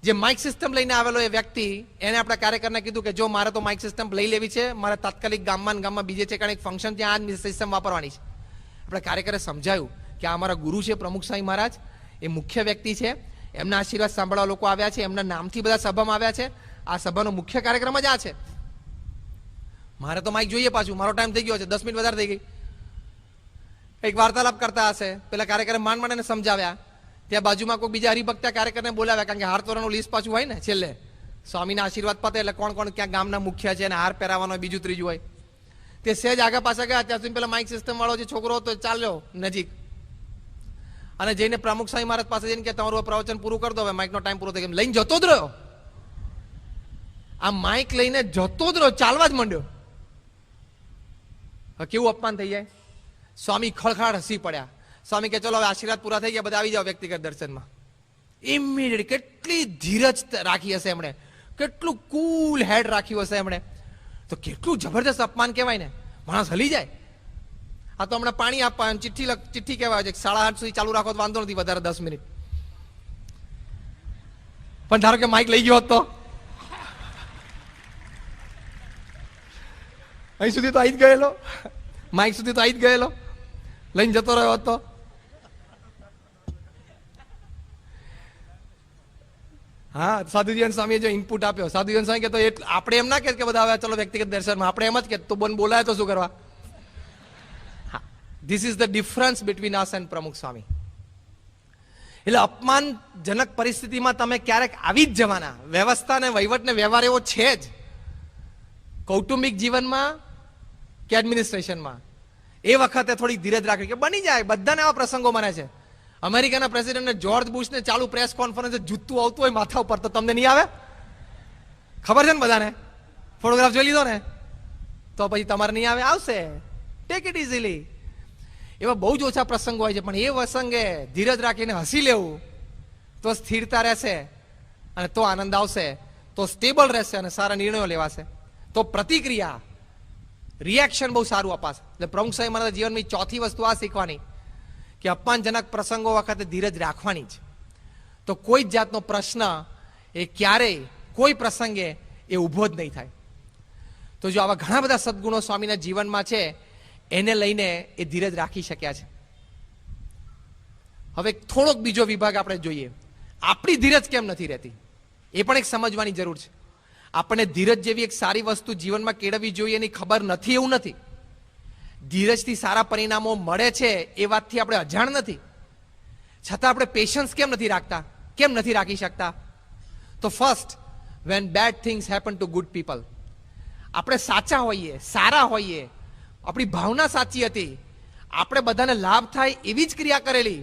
જે માઇક સિસ્ટમ લઈને આવેલો એ વ્યક્તિ, એને આપણા કાર્યકરને કીધું કે જો મારે તો માઇક સિસ્ટમ લઈ લેવી છે, મારે તાત્કાલિક ગામમાં બીજે ઠેકાણે એક ફંક્શન, ત્યાં આ સિસ્ટમ વાપરવાની છે. આપણે કાર્યકરે સમજાયું કે આ અમારા ગુરુ છે પ્રમુખ સાંઈ મહારાજ, એ મુખ્ય વ્યક્તિ છે, એમના આશીર્વાદ સાંભળવા લોકો આવ્યા છે, એમના નામથી બધા સભામાં આવ્યા છે, આ સભાનો મુખ્ય કાર્યક્રમ જ આ છે. મારે તો માઇક જોઈએ, પાછું મારો ટાઈમ થઈ ગયો છે, 10 મિનિટ વધારે થઈ ગઈ. એક વાર્તાલાપ કરતા હશે, પેલા કાર્યકરે માંડ એને સમજાવ્યા. ત્યાં બાજુમાં કોઈ બીજા હરિભક્ત કાર્યકરને બોલાવ્યા, કારણ કે હાર તોરણનું લિસ્ટ પાછું હોય ને છેલ્લે. સ્વામીના આશીર્વાદ પતે એટલે કોણ કોણ ક્યાં ગામના મુખ્ય છે અને હાર પહેરાવાનો બીજું ત્રીજું હોય. તે સહેજ આગા પાછા ગયા, ત્યાં સુધી પેલા માઇક સિસ્ટમ વાળો જે છોકરો હતો ચાલ્યો નજીક અને જઈને પ્રમુખ સાંઈ મહારાજ પાસે જઈને કે તમારું પ્રવચન પૂરું કરી દો, હવે માઇકનો ટાઈમ પૂરો થઈ ગયો. લઈને જતો જ રહ્યો. આ માઇક લઈને જતો જ રહ્યો, ચાલવા જ માંડ્યો. કેવું અપમાન થઈ જાય. સ્વામી ખળખળ હસી પડ્યા. સ્વામી કે ચલો હવે આશીર્વાદ પૂરા થઈ ગયા, બધા આવી જાઓ વ્યક્તિગત દર્શનમાં. ઇમિડિયેટ કેટલી ધીરજ રાખી હશે એમણે, કેટલું કુલ હેડ રાખ્યું હશે એમણે, તો કેટલું જબરદસ્ત અપમાન કહેવાય ને. માણસ હલી જાય. આ તો હમણાં પાણી આપવા ચિઠ્ઠી કહેવાય છે, 8:30 સુધી ચાલુ રાખો તો વાંધો નથી, વધારે 10 મિનિટ. પણ ધારો કે માઇક લઈ ગયો હોત તો અહીં સુધી તો આવી જ ગયેલો, માઇક સુધી તો આવી જ ગયેલો, લઈને જતો રહ્યો હતો. હા, સાધુજીવન સ્વામીએ જો ઇનપુટ આપ્યો, સાધુજીવન સ્વામી કે તો આપણે એમ ના કે બધા હવે ચલો વ્યક્તિગત દર્શનમાં, આપણે એમ જ કે તો બોલાય તો શું કરવા. This is the difference between us and પ્રમુખ સ્વામી. એટલે અપમાનજનક પરિસ્થિતિમાં તમે ક્યારેક આવી જ જવાના. વ્યવસ્થા ને વહીવટ ને વ્યવહાર એવો છે જ, કૌટુંબિક જીવનમાં કે એડમિનિસ્ટ્રેશનમાં. એ વખતે થોડીક ધીરજ રાખવી કે બની જાય. બધાને આવા પ્રસંગો બને છે. અમેરિકાના પ્રેસિડેન્ટને જોર્જ બુશને ચાલુ પ્રેસ કોન્ફરન્સ જૂતું આવતું હોય માથા ઉપર, તો તમને નહીં આવે? ખબર છે ને બધાને? ફોટોગ્રાફ જોઈ લીધો ને? તો પછી તમારે નહીં આવે? આવશે. Take it easily. એવા બહુ જ ઓછા પ્રસંગો હોય છે, પણ એ પ્રસંગે ધીરજ રાખીને હસી લેવું તો સ્થિરતા રહેશે અને તો આનંદ આવશે, તો સ્ટેબલ રહેશે અને સારા નિર્ણયો લેવાશે, તો પ્રતિક્રિયા રિએક્શન બહુ સારું અપાશે. એટલે પ્રમુખ સાહેબ મારા જીવનની ચોથી વસ્તુ આ શીખવાની કે અપમાનજનક પ્રસંગો વખતે ધીરજ રાખવાની જ. તો કોઈ જ જાતનો પ્રશ્ન એ ક્યારેય કોઈ પ્રસંગે એ ઊભો જ નહીં થાય. તો જો આવા ઘણા બધા સદગુણો સ્વામીના જીવનમાં છે, એને લઈને એ ધીરજ રાખી શક્યા છે. હવે થોડોક બીજો વિભાગ આપણે જોઈએ, આપણી ધીરજ કેમ નથી રહેતી, એ પણ એક સમજવાની જરૂર છે. આપણને ધીરજ જેવી એક સારી વસ્તુ જીવનમાં કેળવવી જોઈએ એની ખબર નથી એવું નથી. ધીરજથી સારા પરિણામો મળે છે એ વાતથી આપણે અજાણ નથી, છતાં આપણે પેશન્સ કેમ નથી રાખતા, કેમ નથી રાખી શકતા? તો first, when bad things happen to good people. આપણે સાચા હોઈએ, સારા હોઈએ, આપણી ભાવના સાચી હતી, આપણે બધાને લાભ થાય એવી જ ક્રિયા કરેલી,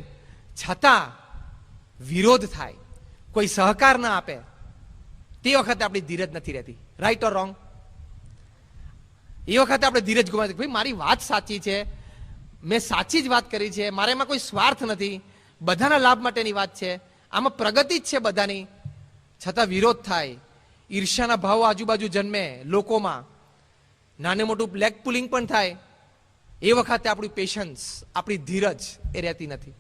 છતાં વિરોધ થાય, કોઈ સહકાર ના આપે, તે વખતે આપણી ધીરજ નથી રહેતી. Right or wrong? એ વખતે આપણે ધીરજ ગુમાવી, ભાઈ મારી વાત સાચી છે, મેં સાચી જ વાત કરી છે, મારે એમાં કોઈ સ્વાર્થ નથી, બધાના લાભ માટેની વાત છે, આમાં પ્રગતિ જ છે બધાની, છતાં વિરોધ થાય, ઈર્ષ્યાના ભાવો આજુબાજુ જન્મે લોકોમાં, નાને મોટું બ્લેક પુલિંગ પણ થાય. એ વખતે આપણી પેશન્સ, આપણી ધીરજ એ રહેતી નથી.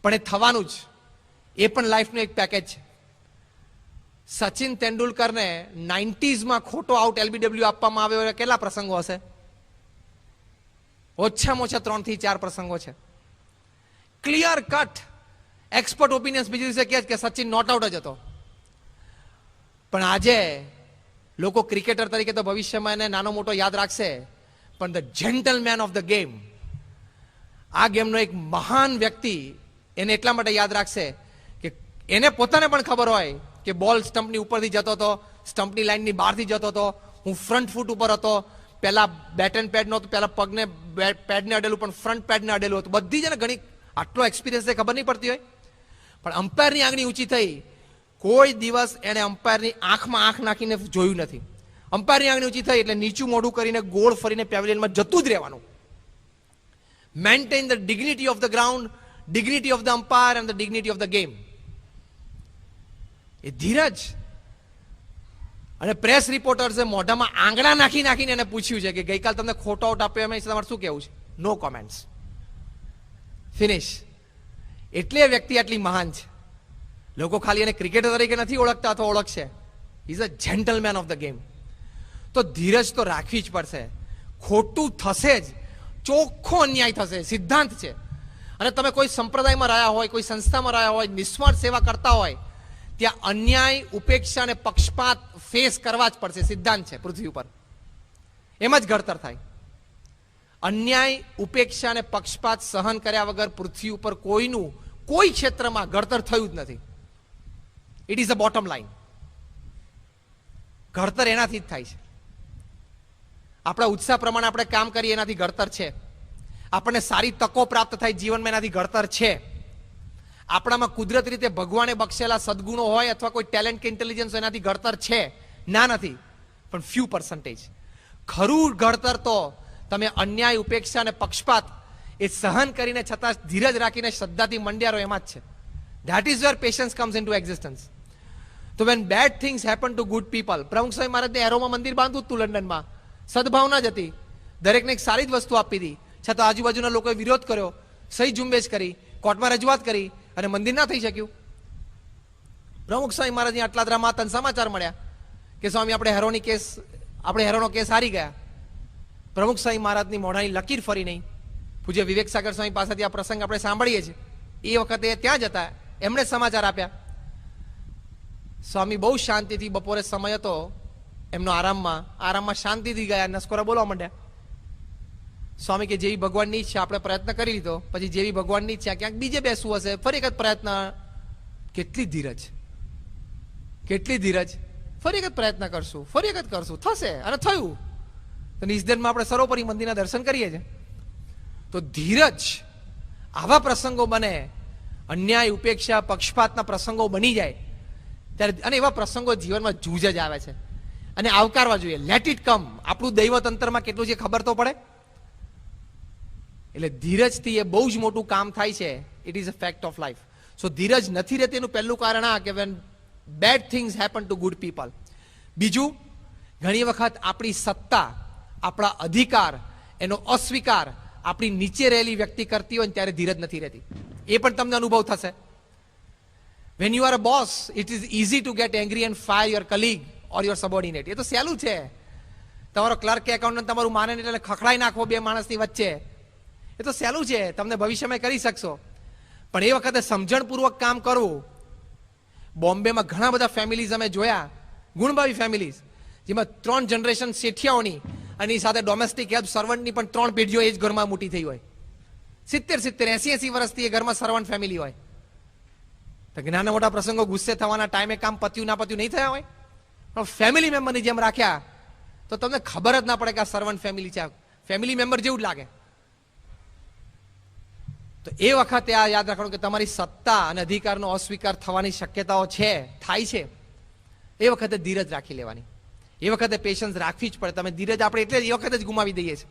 પણ એ થવાનું જ, એ પણ લાઈફનું એક પેકેજ છે. સચિન તેંડુલકરને 90s ખોટો આઉટ LBW આપવામાં આવ્યો, કેટલા પ્રસંગો હશે? ઓછામાં ઓછા 3 થી 4 પ્રસંગો છે. ક્લિયર કટ એક્સપર્ટ ઓપિનિયન્સ બીજી દિવસે કહે કે સચિન નોટ આઉટ જ હતો. પણ આજે લોકો ક્રિકેટર તરીકે તો ભવિષ્યમાં એને નાનો મોટો યાદ રાખશે, પણ the gentleman of the game, આ ગેમનો એક મહાન વ્યક્તિ એને એટલા માટે યાદ રાખશે કે એને પોતાને પણ ખબર હોય કે બોલ સ્ટમ્પની ઉપરથી જતો હતો, સ્ટમ્પની લાઇનની બહારથી જતો હતો, હું ફ્રન્ટ ફૂટ ઉપર હતો, પહેલા બેટ એન્ડ પેડ નહોતું, પહેલા પગને પેડને અડેલું, પણ ફ્રન્ટ પેડને અડેલું હતું. બધી જ ને ઘણી આટલો એક્સપિરિયન્સ ખબર નહીં પડતી હોય. પણ અમ્પાયરની આંગળી ઊંચી થઈ, કોઈ દિવસ એને અમ્પાયરની આંખમાં આંખ નાખીને જોયું નથી. અમ્પાયરની આંગળી ઊંચી થઈ એટલે નીચું મોઢું કરીને ગોળ ફરીને પેવેલિયનમાં જતું જ રહેવાનું. Maintain the dignity of the ground, dignity of the umpire and the dignity of the game. એ ધીરજ. અને પ્રેસ રિપોર્ટર્સે મોઢામાં આંગળા નાખીને એને પૂછ્યું છે કે ગઈકાલ તમને ખોટો આઉટ આપ્યો, એમાં તમારે શું કહેવું છે? નો કોમેન્ટ્સ, ફિનિશ. એટલે એ વ્યક્તિ આટલી મહાન છે. લોકો ખાલી એને ક્રિકેટર તરીકે નથી ઓળખતા અથવા ઓળખશે, is a gentleman of the game. તો ધીરજ તો રાખવી જ પડશે. ખોટું થશે જ, ચોખ્ખો અન્યાય થશે, સિદ્ધાંત છે. અને તમે કોઈ સંપ્રદાયમાં રહ્યા હોય, કોઈ સંસ્થામાં રહ્યા હોય, નિસ્વાર્થ સેવા કરતા હોય, ત્યાં અન્યાય, ઉપેક્ષા અને પક્ષપાત ફેસ કરવા જ પડશે, સિદ્ધાંત છે પૃથ્વી ઉપર. એમ જ ઘડતર થાય. અન્યાય, ઉપેક્ષા અને પક્ષપાત સહન કર્યા વગર પૃથ્વી ઉપર કોઈનું કોઈ ક્ષેત્રમાં ઘડતર થયું જ નથી. It is a bottom line. ઘડતર એનાથી જ થાય છે. આપણા ઉત્સાહ પ્રમાણે આપણે કામ કરીએ એનાથી ઘડતર છે. આપણને સારી તકો પ્રાપ્ત થાય જીવનમાં એનાથી ઘડતર છે. આપણામાં કુદરતી રીતે ભગવાને બક્ષેલા સદગુણો હોય અથવા કોઈ ટેલેન્ટ કે ઇન્ટેલિજન્સ એનાથી ઘડતર છે, ના નથી, પણ ફ્યુ પર્સન્ટેજ. ખરું ઘડતર તો તમે અન્યાય, ઉપેક્ષા અને પક્ષપાત એ સહન કરીને છતાં ધીરજ રાખીને શ્રદ્ધાથી મંડ્યા એમાં જ છે. That is where patience comes into existence. તો when bad things happen to good people, Pramukh Swami મહારાજને એરોમાં મંદિર બાંધવું હતું લંડનમાં, સદભાવના જ હતી, દરેકને એક સારી જ વસ્તુ આપી હતી, છતાં આજુબાજુના લોકોએ વિરોધ કર્યો, સહી ઝુંબેશ કરી, કોર્ટમાં રજૂઆત કરી અને મંદિર ના થઈ શક્યું. પ્રમુખ સ્વામી મહારાજની આટલા ધ્રામાતન સમાચાર મળ્યા કે સ્વામી આપણે હેરોનો કેસ હારી ગયા. પ્રમુખ સ્વામી મહારાજની મોઢાની લકીર ફરી નહીં. પૂજ્ય વિવેક સાગર સ્વામી પાસેથી આ પ્રસંગ આપણે સાંભળીએ છીએ. એ વખતે ત્યાં જ હતા, એમણે સમાચાર આપ્યા. સ્વામી બહુ શાંતિથી, બપોરે સમય હતો એમનો આરામમાં શાંતિથી ગયા, નસકોરા બોલવા માંડ્યા. સ્વામી કે જેવી ભગવાનની ઈચ્છા, આપણે પ્રયત્ન કરી લીધો, પછી જેવી ભગવાનની ઈચ્છા, ક્યાંક બીજે બેસવું હશે, ફરી એક પ્રયત્ન. કેટલી ધીરજ, કેટલી ધીરજ. ફરી એક પ્રયત્ન કરશું, ફરી એક કરશું, થશે. અને થયું. તો નિષેધમાં આપણે સર્વોપરી મંદિરના દર્શન કરીએ છીએ. તો ધીરજ. આવા પ્રસંગો બને, અન્યાય, ઉપેક્ષા, પક્ષપાતના પ્રસંગો બની જાય ત્યારે, અને એવા પ્રસંગો જીવનમાં જૂજ જ આવે છે અને આવકારવા જોઈએ. Let it come. આપણું દૈવત અંતરમાં કેટલું છે ખબર તો પડે. એટલે ધીરજથી એ બહુ જ મોટું કામ થાય છે. It is a fact of life. So ધીરજ નથી રહેતી એનું પહેલું કારણ આ કે when bad things happen to good people. બીજું, ઘણી વખત આપણી સત્તા, આપણા અધિકાર, એનો અસ્વીકાર આપણી નીચે રહેલી વ્યક્તિ કરતી હોય ત્યારે ધીરજ નથી રહેતી. એ પણ તમને અનુભવ થશે. When you are a boss, it is easy to get angry and fire your colleague or your subordinate. એ તો સહેલું છે. તમારો ક્લર્ક કે એકાઉન્ટન્ટ તમારું માને એટલે ખખડાઈ નાખવો બે માણસની વચ્ચે. એ તો સહેલું છે, તમને ભવિષ્યમાં કરી શકશો. પણ એ વખતે સમજણપૂર્વક કામ કરવું. બોમ્બેમાં ઘણા બધા ફેમિલીઝ અમે જોયા, ગુણભાવી ફેમિલીઝ, જેમાં 3 જનરેશન શેઠિયાઓની અને એની સાથે ડોમેસ્ટિક હેલ્પ સર્વન્ટની પણ 3 પેઢીઓ એ જ ઘરમાં મોટી થઈ હોય. 70, 80 વર્ષથી એ ઘરમાં સર્વન્ટ ફેમિલી હોય. તો નાના મોટા પ્રસંગો, ગુસ્સે થવાના ટાઈમે કામ પત્યું ના પત્યું નહીં થયા હોય, પણ ફેમિલી મેમ્બરની જેમ રાખ્યા તો તમને ખબર જ ના પડે કે આ સર્વન્ટ ફેમિલી છે. ફેમિલી મેમ્બર જેવું જ લાગે. તો એ વખતે આ યાદ રાખવાનું કે તમારી સત્તા અને અધિકારનો અસ્વીકાર થવાની શક્યતાઓ છે, થાય છે. એ વખતે ધીરજ રાખી લેવાની. એ વખતે પેશન્સ રાખવી જ પડે. તમે ધીરજ આપણે એટલે એ વખતે જ ગુમાવી દઈએ છીએ.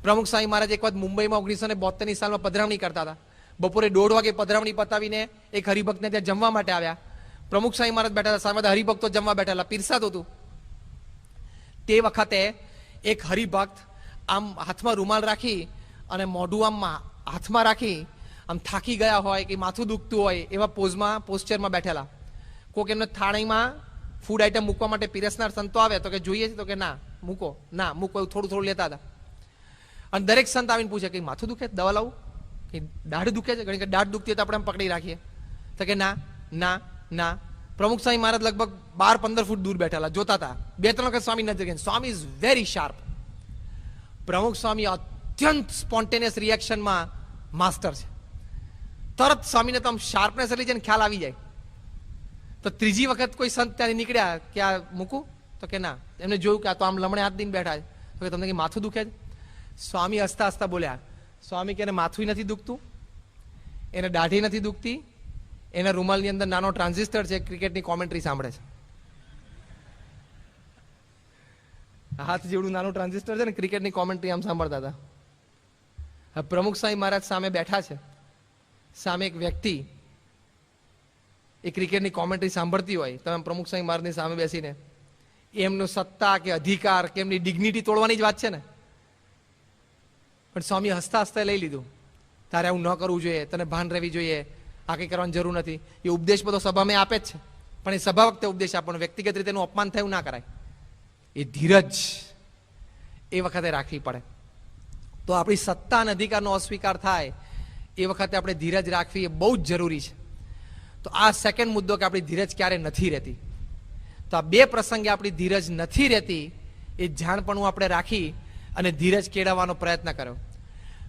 પ્રમુખ સ્વામી મહારાજ એક વખત મુંબઈમાં 1972ની સાલમાં પધરામણી કરતા હતા. બપોરે 1:30 વાગે પધરામણી પતાવીને એક હરિભક્તને ત્યાં જમવા માટે આવ્યા. પ્રમુખ સ્વામી મહારાજ બેઠા હતા, સામે હરિભક્તો જમવા બેઠેલા, પીરસાતું હતું. તે વખતે એક હરિભક્ત આમ હાથમાં રૂમાલ રાખી અને મોઢું આમ હાથમાં રાખી આમ થાકી ગયા હોય કે માથું દુખતું હોય એવા પોસ્ચરમાં બેઠેલા. કોઈક એમને થાળીમાં ફૂડ આઈટમ મૂકવા માટે પીરસનાર સંતો આવે તો કે જોઈએ છે, તો કે ના મૂકો, ના મૂકો, એવું થોડું થોડું લેતા હતા. અને દરેક સંત આવીને પૂછે કે માથું દુખે, દવા લાવું, કે દાઢ દુખે છે, ઘણી કે દાઢ દુખતી હોય તો આપણે એમ પકડી રાખીએ, તો કે ના ના ના. પ્રમુખ સ્વામી મહારાજ લગભગ 12-15 ફૂટ દૂર બેઠેલા, જોતા હતા. 2-3 વખત સ્વામી નજર ગઈ. સ્વામી ઇઝ વેરી શાર્પ. પ્રમુખ સ્વામી અત્યંત સ્પોન્ટેનિયસ રિએક્શનમાં માસ્ટર છે. તરત સ્વામીને તો આમ શાર્પનેસ એટલી છે ને ખ્યાલ આવી જાય. તો ત્રીજી વખત કોઈ સંત ત્યાંથી નીકળ્યા કે આ મૂકું, તો કે ના. એમને જોયું કે આ તો આમ લમણે હાથ દઈને બેઠા છે, તો કે તમને કે માથું દુખે છે? સ્વામી હસતા હસતા બોલ્યા, સ્વામી કે એને માથું નથી દુખતું, એને દાઢી નથી દુખતી, એના રૂમાલની અંદર નાનો ટ્રાન્ઝિસ્ટર છે, ક્રિકેટની કોમેન્ટ્રી સાંભળે છે. હાથ જેવડું નાનું ટ્રાન્ઝિસ્ટર છે ને, ક્રિકેટની કોમેન્ટ્રી આમ સાંભળતા હતા. હવે પ્રમુખ સ્વામી મહારાજ સામે બેઠા છે, સામે એક વ્યક્તિ એ ક્રિકેટની કોમેન્ટ્રી સાંભળતી હોય, તમે પ્રમુખ સ્વામી મહારાજની સામે બેસીને એમનું સત્તા કે અધિકાર કે એમની ડિગ્નિટી તોડવાની જ વાત છે ને. પણ સ્વામી હસતા હસતા લઈ લીધું, તારે આવું ન કરવું જોઈએ, તને ભાન રહેવી જોઈએ, આ કંઈ કરવાની જરૂર નથી. એ ઉપદેશ બધો સભામાં આપે જ છે, પણ એ સભા વખતે ઉપદેશ આપવાનો, વ્યક્તિગત રીતે એનું અપમાન થયું ના કરાય. એ ધીરજ એ વખતે રાખવી પડે. તો આપણી સત્તા અને અધિકારનો અસ્વીકાર થાય એ વખતે આપણે ધીરજ રાખવી એ બહુ જ જરૂરી છે. તો આ સેકન્ડ મુદ્દો કે આપણી ધીરજ ક્યારે નથી રહેતી. તો આ બે પ્રસંગે આપણી ધીરજ નથી રહેતી એ જાણપણું આપણે રાખી અને ધીરજ કેળવવાનો પ્રયત્ન કર્યો.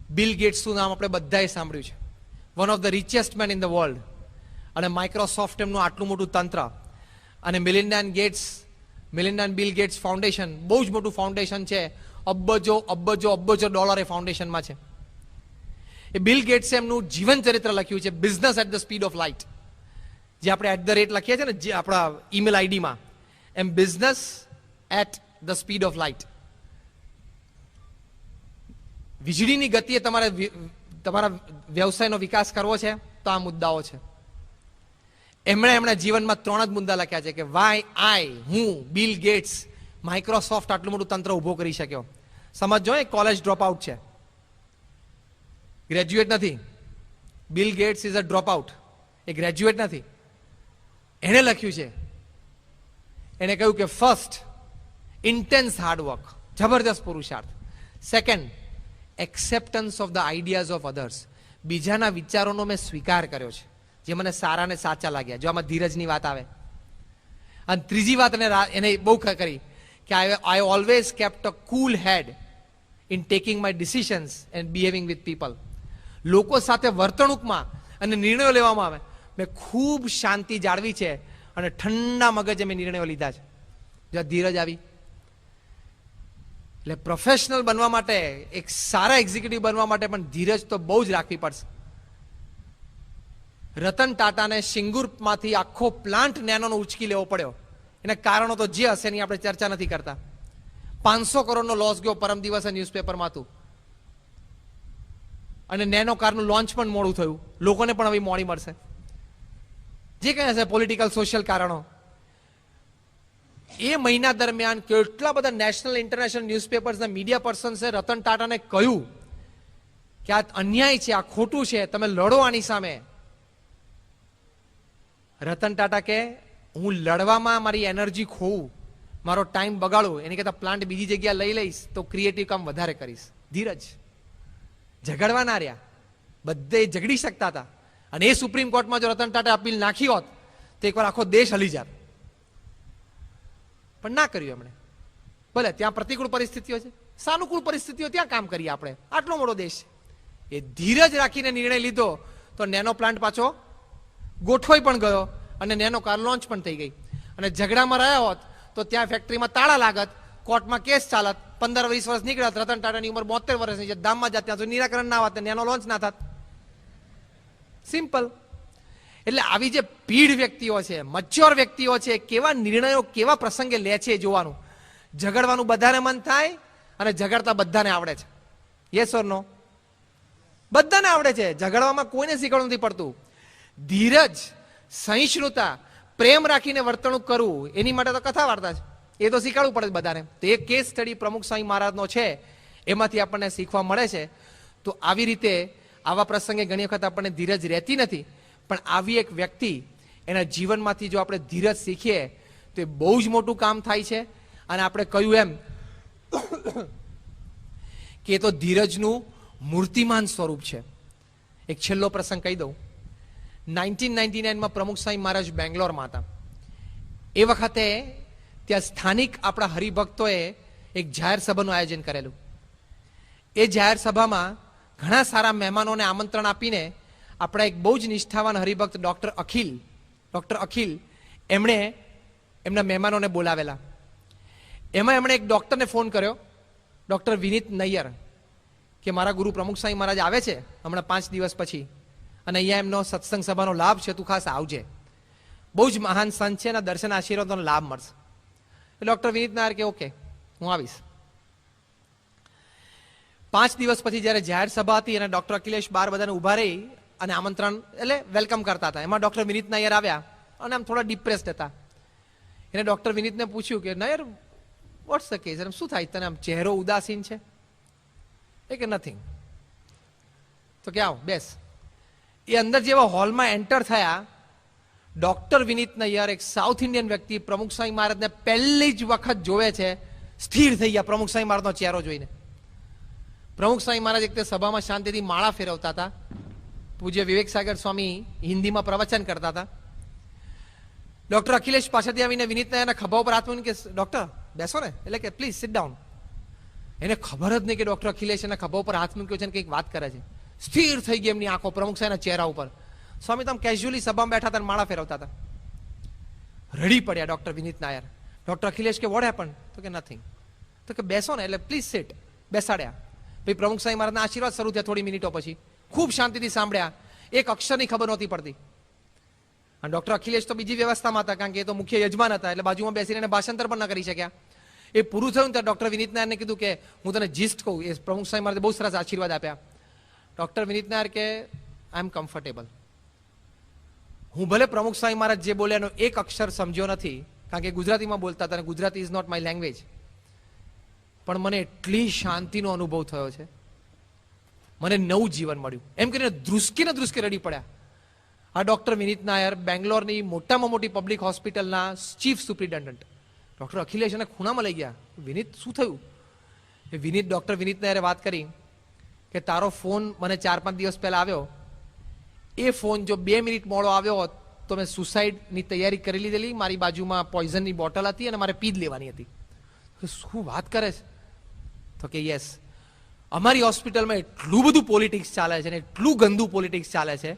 બિલ ગેટ્સનું નામ આપણે બધાએ સાંભળ્યું છે, one of the richest man in the world. અને માઇક્રોસોફ્ટ એમનું આટલું મોટું તંત્ર, અને Melinda and Bill Gates Foundation બહુ જ મોટું ફાઉન્ડેશન છે. અબજો ડોલર એ ફાઉન્ડેશનમાં છે. એ બિલ ગેટ્સે એમનું જીવન ચરિત્ર લખ્યું છે, business at the speed of light. જે આપણે @ લખીએ છીએ ને જે આપણા ઈમેલ આઈડીમાં, એમ business at the speed of light. વીજળીની ગતિએ તમારા વ્યવસાયનો વિકાસ કરવો છે તો આ મુદ્દાઓ છે. એમણે જીવનમાં 3 જ મુદ્દા લખ્યા છે કે વાય હું બિલ ગેટ્સ માઇક્રોસોફ્ટ આટલું મોટું તંત્ર ઉભો કરી શક્યો. સમજો, એ કોલેજ ડ્રોપ આઉટ છે, ગ્રેજ્યુએટ નથી. Bill Gates is a drop out, એ ગ્રેજ્યુએટ નથી. એણે લખ્યું છે, એણે કહ્યું કે ફર્સ્ટ ઇન્ટેન્સ હાર્ડવર્ક, જબરદસ્ત પુરુષાર્થ. Second acceptance of the ideas of others, બીજાના વિચારોનો મેં સ્વીકાર કર્યો છે જે મને સારા ને સાચા લાગ્યા, જો આમાં ધીરજની વાત આવે. અને ત્રીજી વાત એને બહુ કરી કે I always kept a cool head in taking my decisions and behaving with people. લોકો સાથે વર્તણૂકમાં અને નિર્ણયો લેવામાં આવે મેં ખૂબ શાંતિ જાળવી છે અને ઠંડા મગજે મેં નિર્ણયો લીધા છે. જો ધીરજ આવી. એટલે પ્રોફેશનલ બનવા માટે, એક સારા એક્ઝિક્યુટિવ બનવા માટે પણ ધીરજ તો બહુ જ રાખવી પડશે. રતન ટાટાને સિંગુરમાંથી આખો પ્લાન્ટ નેનોનો ઉચકી લેવો પડ્યો. એના કારણો તો જે હશે એની આપણે ચર્ચા નથી કરતા. 500 કરોડનો લોસ ગયો પરમ દિવસે ન્યૂઝપેપરમાં હતું. અને નેનો કારનું લોન્ચ પણ મોડું થયું, લોકોને પણ હવે મોડી મળશે. જે કંઈ હશે પોલિટિકલ સોશિયલ કારણો. એ મહિના દરમિયાન કેટલા બધા નેશનલ ઇન્ટરનેશનલ ન્યૂઝપેપર્સના મીડિયા પર્સન્સે રતન ટાટાને કહ્યું કે આ અન્યાય છે, આ ખોટું છે, તમે લડો આની સામે. રતન ટાટા કે હું લડવામાં મારી એનર્જી ખોવું, મારો ટાઈમ બગાડું, એની કરતાં પ્લાન્ટ બીજી જગ્યાએ લઈ લઈશ તો ક્રિએટિવ કામ વધારે કરીશ. ધીરજ. ઝઘડવા ના રહ્યા, બધે ઝઘડી શકતા હતા. અને એ સુપ્રીમ કોર્ટમાં જો રતન ટાટા અપીલ નાખી હોત તો એકવાર આખો દેશ હલી જાત. પણ ના કર્યું એમણે. ભલે ત્યાં પ્રતિકૂળ પરિસ્થિતિઓ છે, સાનુકૂળ પરિસ્થિતિઓ ત્યાં કામ કરીએ આપણે, આટલો મોટો દેશ છે. એ ધીરજ રાખીને નિર્ણય લીધો તો નેનો પ્લાન્ટ પાછો ગોઠવાઈ પણ ગયો અને નેનો કાર લોન્ચ પણ થઈ ગઈ. અને ઝઘડામાં રહ્યા હોત તો ત્યાં ફેક્ટરીમાં તાળા લાગત, કોર્ટમાં કેસ ચાલત, 15-20 વર્ષ નીકળત, રતન ટાટાની ઉંમર 72 વર્ષની છે, દામમાં જાત ત્યાં સુધી નિરાકરણ ના આવત, નેનો લોન્ચ ના થાત. સિમ્પલ. એટલે આવી જે પીઢ વ્યક્તિઓ છે, મચ્યોર વ્યક્તિઓ છે, કેવા નિર્ણયો કેવા પ્રસંગે લે છે એ જોવાનું. ઝઘડવાનું બધાને મન થાય અને ઝઘડતા બધાને આવડે છે. યસ ઓર નો? બધાને આવડે છે. ઝઘડવામાં કોઈને શીખવવું નથી પડતું. ધીરજ, સહિષ્ણુતા, પ્રેમ રાખીને વર્તણૂક કરવું, એની માટે તો કથા વાર્તા છે. એ તો શીખવાડવું પડે બધાને. તો એ કેસ સ્ટડી પ્રમુખ સ્વામી મહારાજનો છે, એમાંથી આપણને શીખવા મળે છે. તો આવી રીતે આવા પ્રસંગે ઘણી વખત આપણને ધીરજ રહેતી નથી, પણ આવી એક વ્યક્તિ એના જીવનમાંથી જો આપણે ધીરજ શીખીએ તો એ બહુ જ મોટું કામ થાય છે. અને આપણે કહ્યું એમ કે એ તો ધીરજનું મૂર્તિમાન સ્વરૂપ છે. એક છેલ્લો પ્રસંગ કહી દઉં. 1999માં પ્રમુખ સ્વામી મહારાજ બેંગ્લોરમાં હતા. એ વખતે ત્યાં સ્થાનિક આપણા હરિભક્તોએ એક જાહેર સભાનું આયોજન કરેલું. એ જાહેર સભામાં ઘણા સારા મહેમાનોને આમંત્રણ આપીને આપણા એક બહુ જ નિષ્ઠાવાન હરિભક્ત ડૉક્ટર અખિલ એમણે એમના મહેમાનોને બોલાવેલા. એમાં એમણે એક ડૉક્ટરને ફોન કર્યો, ડૉક્ટર વિનીત નૈયર, કે મારા ગુરુ પ્રમુખ સ્વામી મહારાજ આવે છે હમણાં 5 દિવસ પછી, અને અહીંયા એમનો સત્સંગ સભાનો લાભ છે, તું ખાસ આવજે. બહુ જ મહાન સંત છે, એના દર્શન આશીર્વાદનો લાભ મળશે. ડૉક્ટર વિનીત નાયર કે ઓકે, હું આવીશ. 5 દિવસ પછી જ્યારે જાહેર સભા હતી અને ડૉક્ટર અખિલેશ બહાર બધાને ઊભા રહી અને આમંત્રણ એટલે વેલકમ કરતા હતા, એમાં ડૉક્ટર વિનીત નાયર આવ્યા અને આમ થોડા ડિપ્રેસ્ડ હતા. એને ડૉક્ટર વિનીતને પૂછ્યું કે નાયર, વોટ્સ ધ કેસ? શું થાય તને, આમ ચહેરો ઉદાસીન છે? એ કે નથિંગ. તો કે આવ બેસ. એ અંદર જેવા હોલમાં એન્ટર થયા, ડૉક્ટર વિનીત નૈયર, એક સાઉથ ઇન્ડિયન વ્યક્તિ, પ્રમુખ સ્વામી મહારાજને પહેલી જ વખત જોવે છે, સ્થિર થઈ ગયા પ્રમુખ સ્વામી મહારાજનો ચહેરો જોઈને. પ્રમુખ સ્વામી મહારાજ એક સભામાં શાંતિથી માળા ફેરવતા હતા. પૂજ્ય વિવેક સાગર સ્વામી હિન્દીમાં પ્રવચન કરતા હતા. ડૉક્ટર અખિલેશ પાસેથી આવીને વિનીત નાયરના ખભા ઉપર હાથ મૂકીને કે ડૉક્ટર બેસો ને, એટલે કે પ્લીઝ સિટ ડાઉન. એને ખબર જ નહીં કે ડૉક્ટર અખિલેશ એના ખભા ઉપર હાથ મૂક્યો છે અને કંઈક વાત કરે છે. સ્થિર થઈ ગઈ એમની આંખો પ્રમુખ સાહેબના ચહેરા ઉપર. સ્વામી તો આમ કેઝ્યુઅલી સભામાં બેઠા હતા અને માળા ફેરવતા હતા. રડી પડ્યા ડૉક્ટર વિનીત નાયર. ડૉક્ટર અખિલેશ કે વોટ હેપન? તો કે નથિંગ. તો કે બેસો ને, એટલે પ્લીઝ સિટ. બેસાડ્યા. પછી પ્રમુખ સ્વામી મહારાજના આશીર્વાદ શરૂ થયા. થોડી મિનિટો પછી ખૂબ શાંતિથી સાંભળ્યા. એક અક્ષરની ખબર નહોતી પડતી. અને ડૉક્ટર અખિલેશ તો બીજી વ્યવસ્થામાં હતા, કારણ કે એ તો મુખ્ય યજમાન હતા, એટલે બાજુમાં બેસીને એને ભાષાંતર પણ ન કરી શક્યા. એ પૂરું થયું ત્યારે ડૉક્ટર વિનીત નાયરને કીધું કે હું તને જીસ્ટ કહું. એ પ્રમુખ સ્વામી મહારાજે બહુ સરસ આશીર્વાદ આપ્યા. ડૉક્ટર વિનીત નાયર કે આઈ એમ કમ્ફર્ટેબલ. હું ભલે પ્રમુખ સ્વામી મહારાજ જે બોલ્યા એનો એક અક્ષર સમજ્યો નથી, કારણ કે ગુજરાતીમાં બોલતા હતા અને Gujarati is not my language, પણ મને એટલી શાંતિનો અનુભવ થયો છે, મને નવું જીવન મળ્યું. એમ કરીને ધ્રુસકે રડી પડ્યા. આ ડૉક્ટર વિનીત નાયર બેંગ્લોરની મોટામાં મોટી પબ્લિક હોસ્પિટલના ચીફ સુપ્રિન્ટેન્ડન્ટ. ડૉક્ટર અખિલેશ એને ખૂણામાં લઈ ગયા. વિનીત શું થયું? એ ડૉક્ટર વિનીત નાયરે વાત કરી કે તારો ફોન મને 4-5 દિવસ પહેલા આવ્યો, એ ફોન જો 2 મિનિટ મોડો આવ્યો હોત તો મેં સુસાઇડની તૈયારી કરી લીધેલી. મારી બાજુમાં પોઈઝનની બોટલ હતી અને મારે પી જ લેવાની હતી. શું વાત કરે છે? તો કે યસ, અમારી હોસ્પિટલમાં એટલું બધું પોલિટિક્સ ચાલે છે ને એટલું ગંદુ પોલિટિક્સ ચાલે છે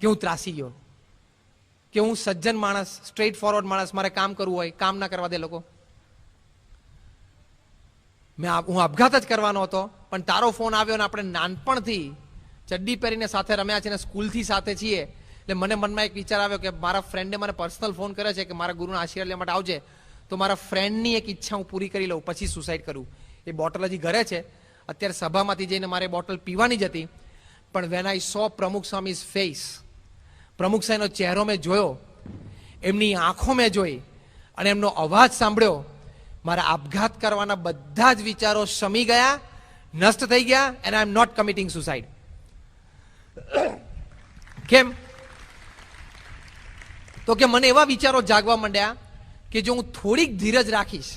કે હું ત્રાસી ગયો. કે હું સજ્જન માણસ, સ્ટ્રેટ ફોરવર્ડ માણસ, મારે કામ કરવું હોય, કામ ના કરવા દે લોકો. હું આપઘાત જ કરવાનો હતો, પણ તારો ફોન આવ્યો અને આપણે નાનપણથી ચડ્ડી પહેરીને સાથે રમ્યા છે અને સ્કૂલથી સાથે છીએ, એટલે મને મનમાં એક વિચાર આવ્યો કે મારા ફ્રેન્ડે મને પર્સનલ ફોન કર્યો છે કે મારા ગુરુના આશીર્વાદ લેવા માટે આવજે, તો મારા ફ્રેન્ડની એક ઈચ્છા હું પૂરી કરી લઉં, પછી સુસાઇડ કરું. એ બોટલ હજી ઘરે છે. અત્યારે સભામાંથી જઈને મારે બોટલ પીવાની જ હતી, પણ વેન આઈ સો પ્રમુખ સ્વામીઝ ફેસ, પ્રમુખ સાહેબનો ચહેરો મેં જોયો, એમની આંખો મેં જોઈ અને એમનો અવાજ સાંભળ્યો, મારા આપઘાત કરવાના બધા જ વિચારો શમી ગયા, નષ્ટ થઈ ગયા, and I am not committing suicide. કેમ? તો કે મને એવા વિચારો જાગવા માંડ્યા કે જો હું થોડીક ધીરજ રાખીશ,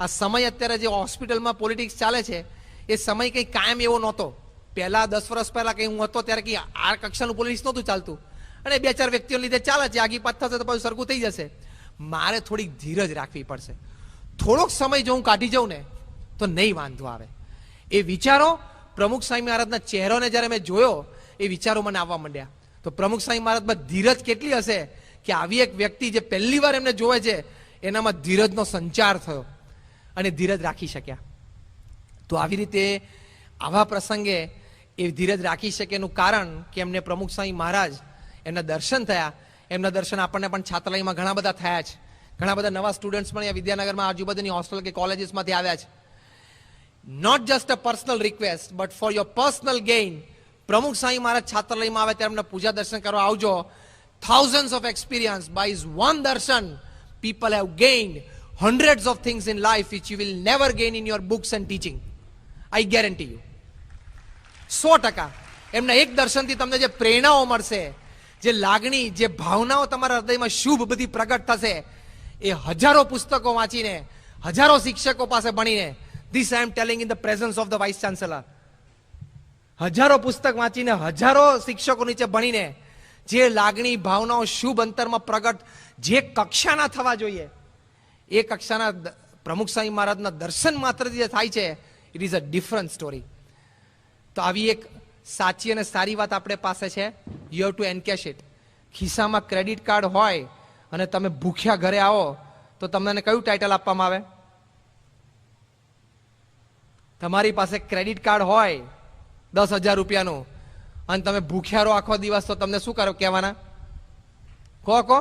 આ સમય અત્યારે જે હોસ્પિટલમાં પોલિટિક્સ ચાલે છે એ સમય કંઈ કાયમ એવો નહોતો. પહેલા 10 વર્ષ પહેલા કંઈ હું હતો ત્યારે કંઈ આ કક્ષાનું પોલિટિક્સ નહોતું ચાલતું, અને 2-4 વ્યક્તિઓ લીધે ચાલે છે. આગી પાછ થશે તો પાછું સરખું થઈ જશે. મારે થોડીક ધીરજ રાખવી પડશે. થોડોક સમય જો હું કાઢી જાઉં ને તો નહીં વાંધો આવે. એ વિચારો પ્રમુખ સ્વામી મહારાજના ચહેરોને જ્યારે મેં જોયો, એ વિચારો મને આવવા માંડ્યા. તો પ્રમુખ સ્વામી મહારાજમાં ધીરજ કેટલી હશે કે આવી એક વ્યક્તિ જે પહેલી વાર એમને જોવે છે એનામાં ધીરજનો સંચાર થયો અને ધીરજ રાખી શક્યા. તો આવી રીતે આવા પ્રસંગે એ ધીરજ રાખી શકે એનું કારણ કે એમને પ્રમુખ સ્વામી મહારાજ એમના દર્શન થયા. એમના દર્શન આપણને પણ છાત્રાલયમાં ઘણા બધા થયા છે. ઘણા બધા નવા સ્ટુડન્ટ્સ પણ અહીંયા વિદ્યાનગરમાં આજુબાજુની હોસ્ટેલ કે કોલેજીસમાંથી આવ્યા છે. Not just a personal request but for your personal gain, Pramukh Swami મહારાજ છાત્રાલયમાં આવે ત્યારે એમને પૂજા દર્શન કરવા આવજો. thousands of experience by his one darshan, people have gained hundreds of things in life which you will never gain in your books and teaching. I guarantee you. 100%. એમના એક દર્શનથી તમને જે પ્રેરણાઓ મળશે, જે લાગણી, જે ભાવનાઓ તમારા હૃદયમાં શુભ બધી પ્રગટ થશે, એ હજારો પુસ્તકો વાંચીને, હજારો શિક્ષકો પાસે ભણીને, this I am telling in the presence of the vice chancellor, હજારો પુસ્તક વાંચીને, હજારો શિક્ષકો નીચે ભણીને જે લાગણી, ભાવનાઓ શુભ અંતરમાં પ્રગટ જે કક્ષાના થવા જોઈએ, એ કક્ષાના પ્રમુખ સ્વામી મહારાજના દર્શન માત્રથી જે થાય છે, it is a different story. તો આવી એક સાચી અને સારી વાત આપણે પાસે છે. You have to encash it. ખિસ્સામાં ક્રેડિટ કાર્ડ હોય અને તમે ભૂખ્યા ઘરે આવો તો તમને કયું ટાઇટલ આપવામાં આવે? તમારી પાસે ક્રેડિટ કાર્ડ હોય 10,000 રૂપિયાનું અને તમે ભૂખ્યા રહો આખો દિવસ, તો તમને શું કરો કહેવાના? કહો.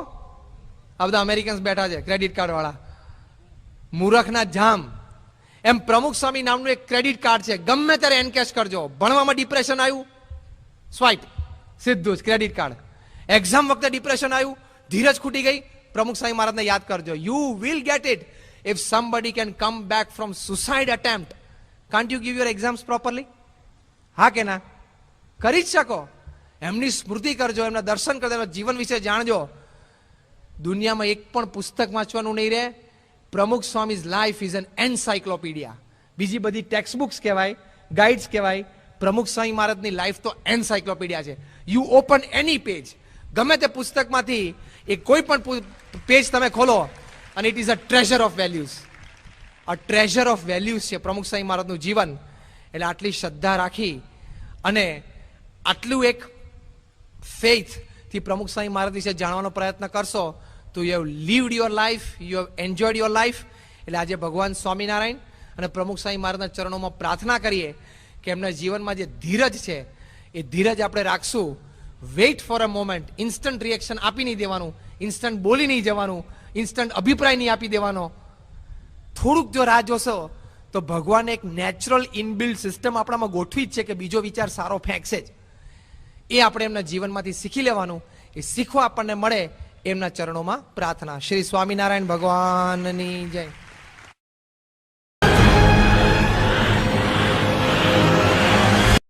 આ બધા અમેરિકન્સ બેઠા છે ક્રેડિટ કાર્ડ વાળા, મૂર્ખના જામ. એમ પ્રમુખ સ્વામી નામનું એક ક્રેડિટ કાર્ડ છે, ગમે ત્યારે એનકેશ કરજો. ભણવામાં ડિપ્રેશન આવ્યું, સ્વાઇપ, સીધું જ ક્રેડિટ કાર્ડ. એક્ઝામ વખતે ડિપ્રેશન આવ્યું, ધીરજ ખૂટી ગઈ, પ્રમુખ સ્વામી મહારાજને યાદ કરજો. You will get it if somebody can come back from suicide attempt. Can't you give your exams properly? હા કે ના? કરી જ શકો. એમની સ્મૃતિ કરજો, એમના દર્શન કરજો, એમના જીવન વિશે જાણજો. દુનિયામાં એક પણ પુસ્તક વાંચવાનું નહીં રહે. પ્રમુખ સ્વામીઝ લાઈફ ઇઝ એન એન્સાઇક્લોપીડિયા. બીજી બધી ટેક્સ્ટ બુક્સ કહેવાય, ગાઈડ્સ કહેવાય, પ્રમુખ સ્વામી મહારાજની લાઈફ તો એન્સાઇક્લોપીડિયા છે. યુ ઓપન એની પેજ, ગમે તે પુસ્તકમાંથી એ કોઈ પણ પેજ તમે ખોલો અને it is a treasure of values. A treasure of values છે પ્રમુખ સ્વામી મહારાજનું જીવન. એટલે આટલી શ્રદ્ધા રાખી અને આટલું એક ફેથથી પ્રમુખ સ્વામી મહારાજ વિશે જાણવાનો પ્રયત્ન કરશો તો you have lived your life, you have enjoyed your life. એટલે આજે ભગવાન સ્વામિનારાયણ અને પ્રમુખ સ્વામી મહારાજના ચરણોમાં પ્રાર્થના કરીએ કે એમના જીવનમાં જે ધીરજ છે એ ધીરજ આપણે રાખશું. Weight for a moment. Instant reaction આપી નહીં દેવાનું, ઇન્સ્ટન્ટ બોલી નહીં જવાનું, ઇન્સ્ટન્ટ અભિપ્રાય નહીં આપી દેવાનો. થોડુંક જો રાહ જોશો તો ભગવાને એક નેચરલ ઇનબિલ્ડ સિસ્ટમ આપણામાં ગોઠવી જ છે કે બીજો વિચાર સારો ફેંકશે જ. એ આપણે એમના જીવનમાંથી શીખી લેવાનું. એ શીખવા આપણને મળે એમના ચરણોમાં પ્રાર્થના. શ્રી સ્વામિનારાયણ ભગવાનની જય.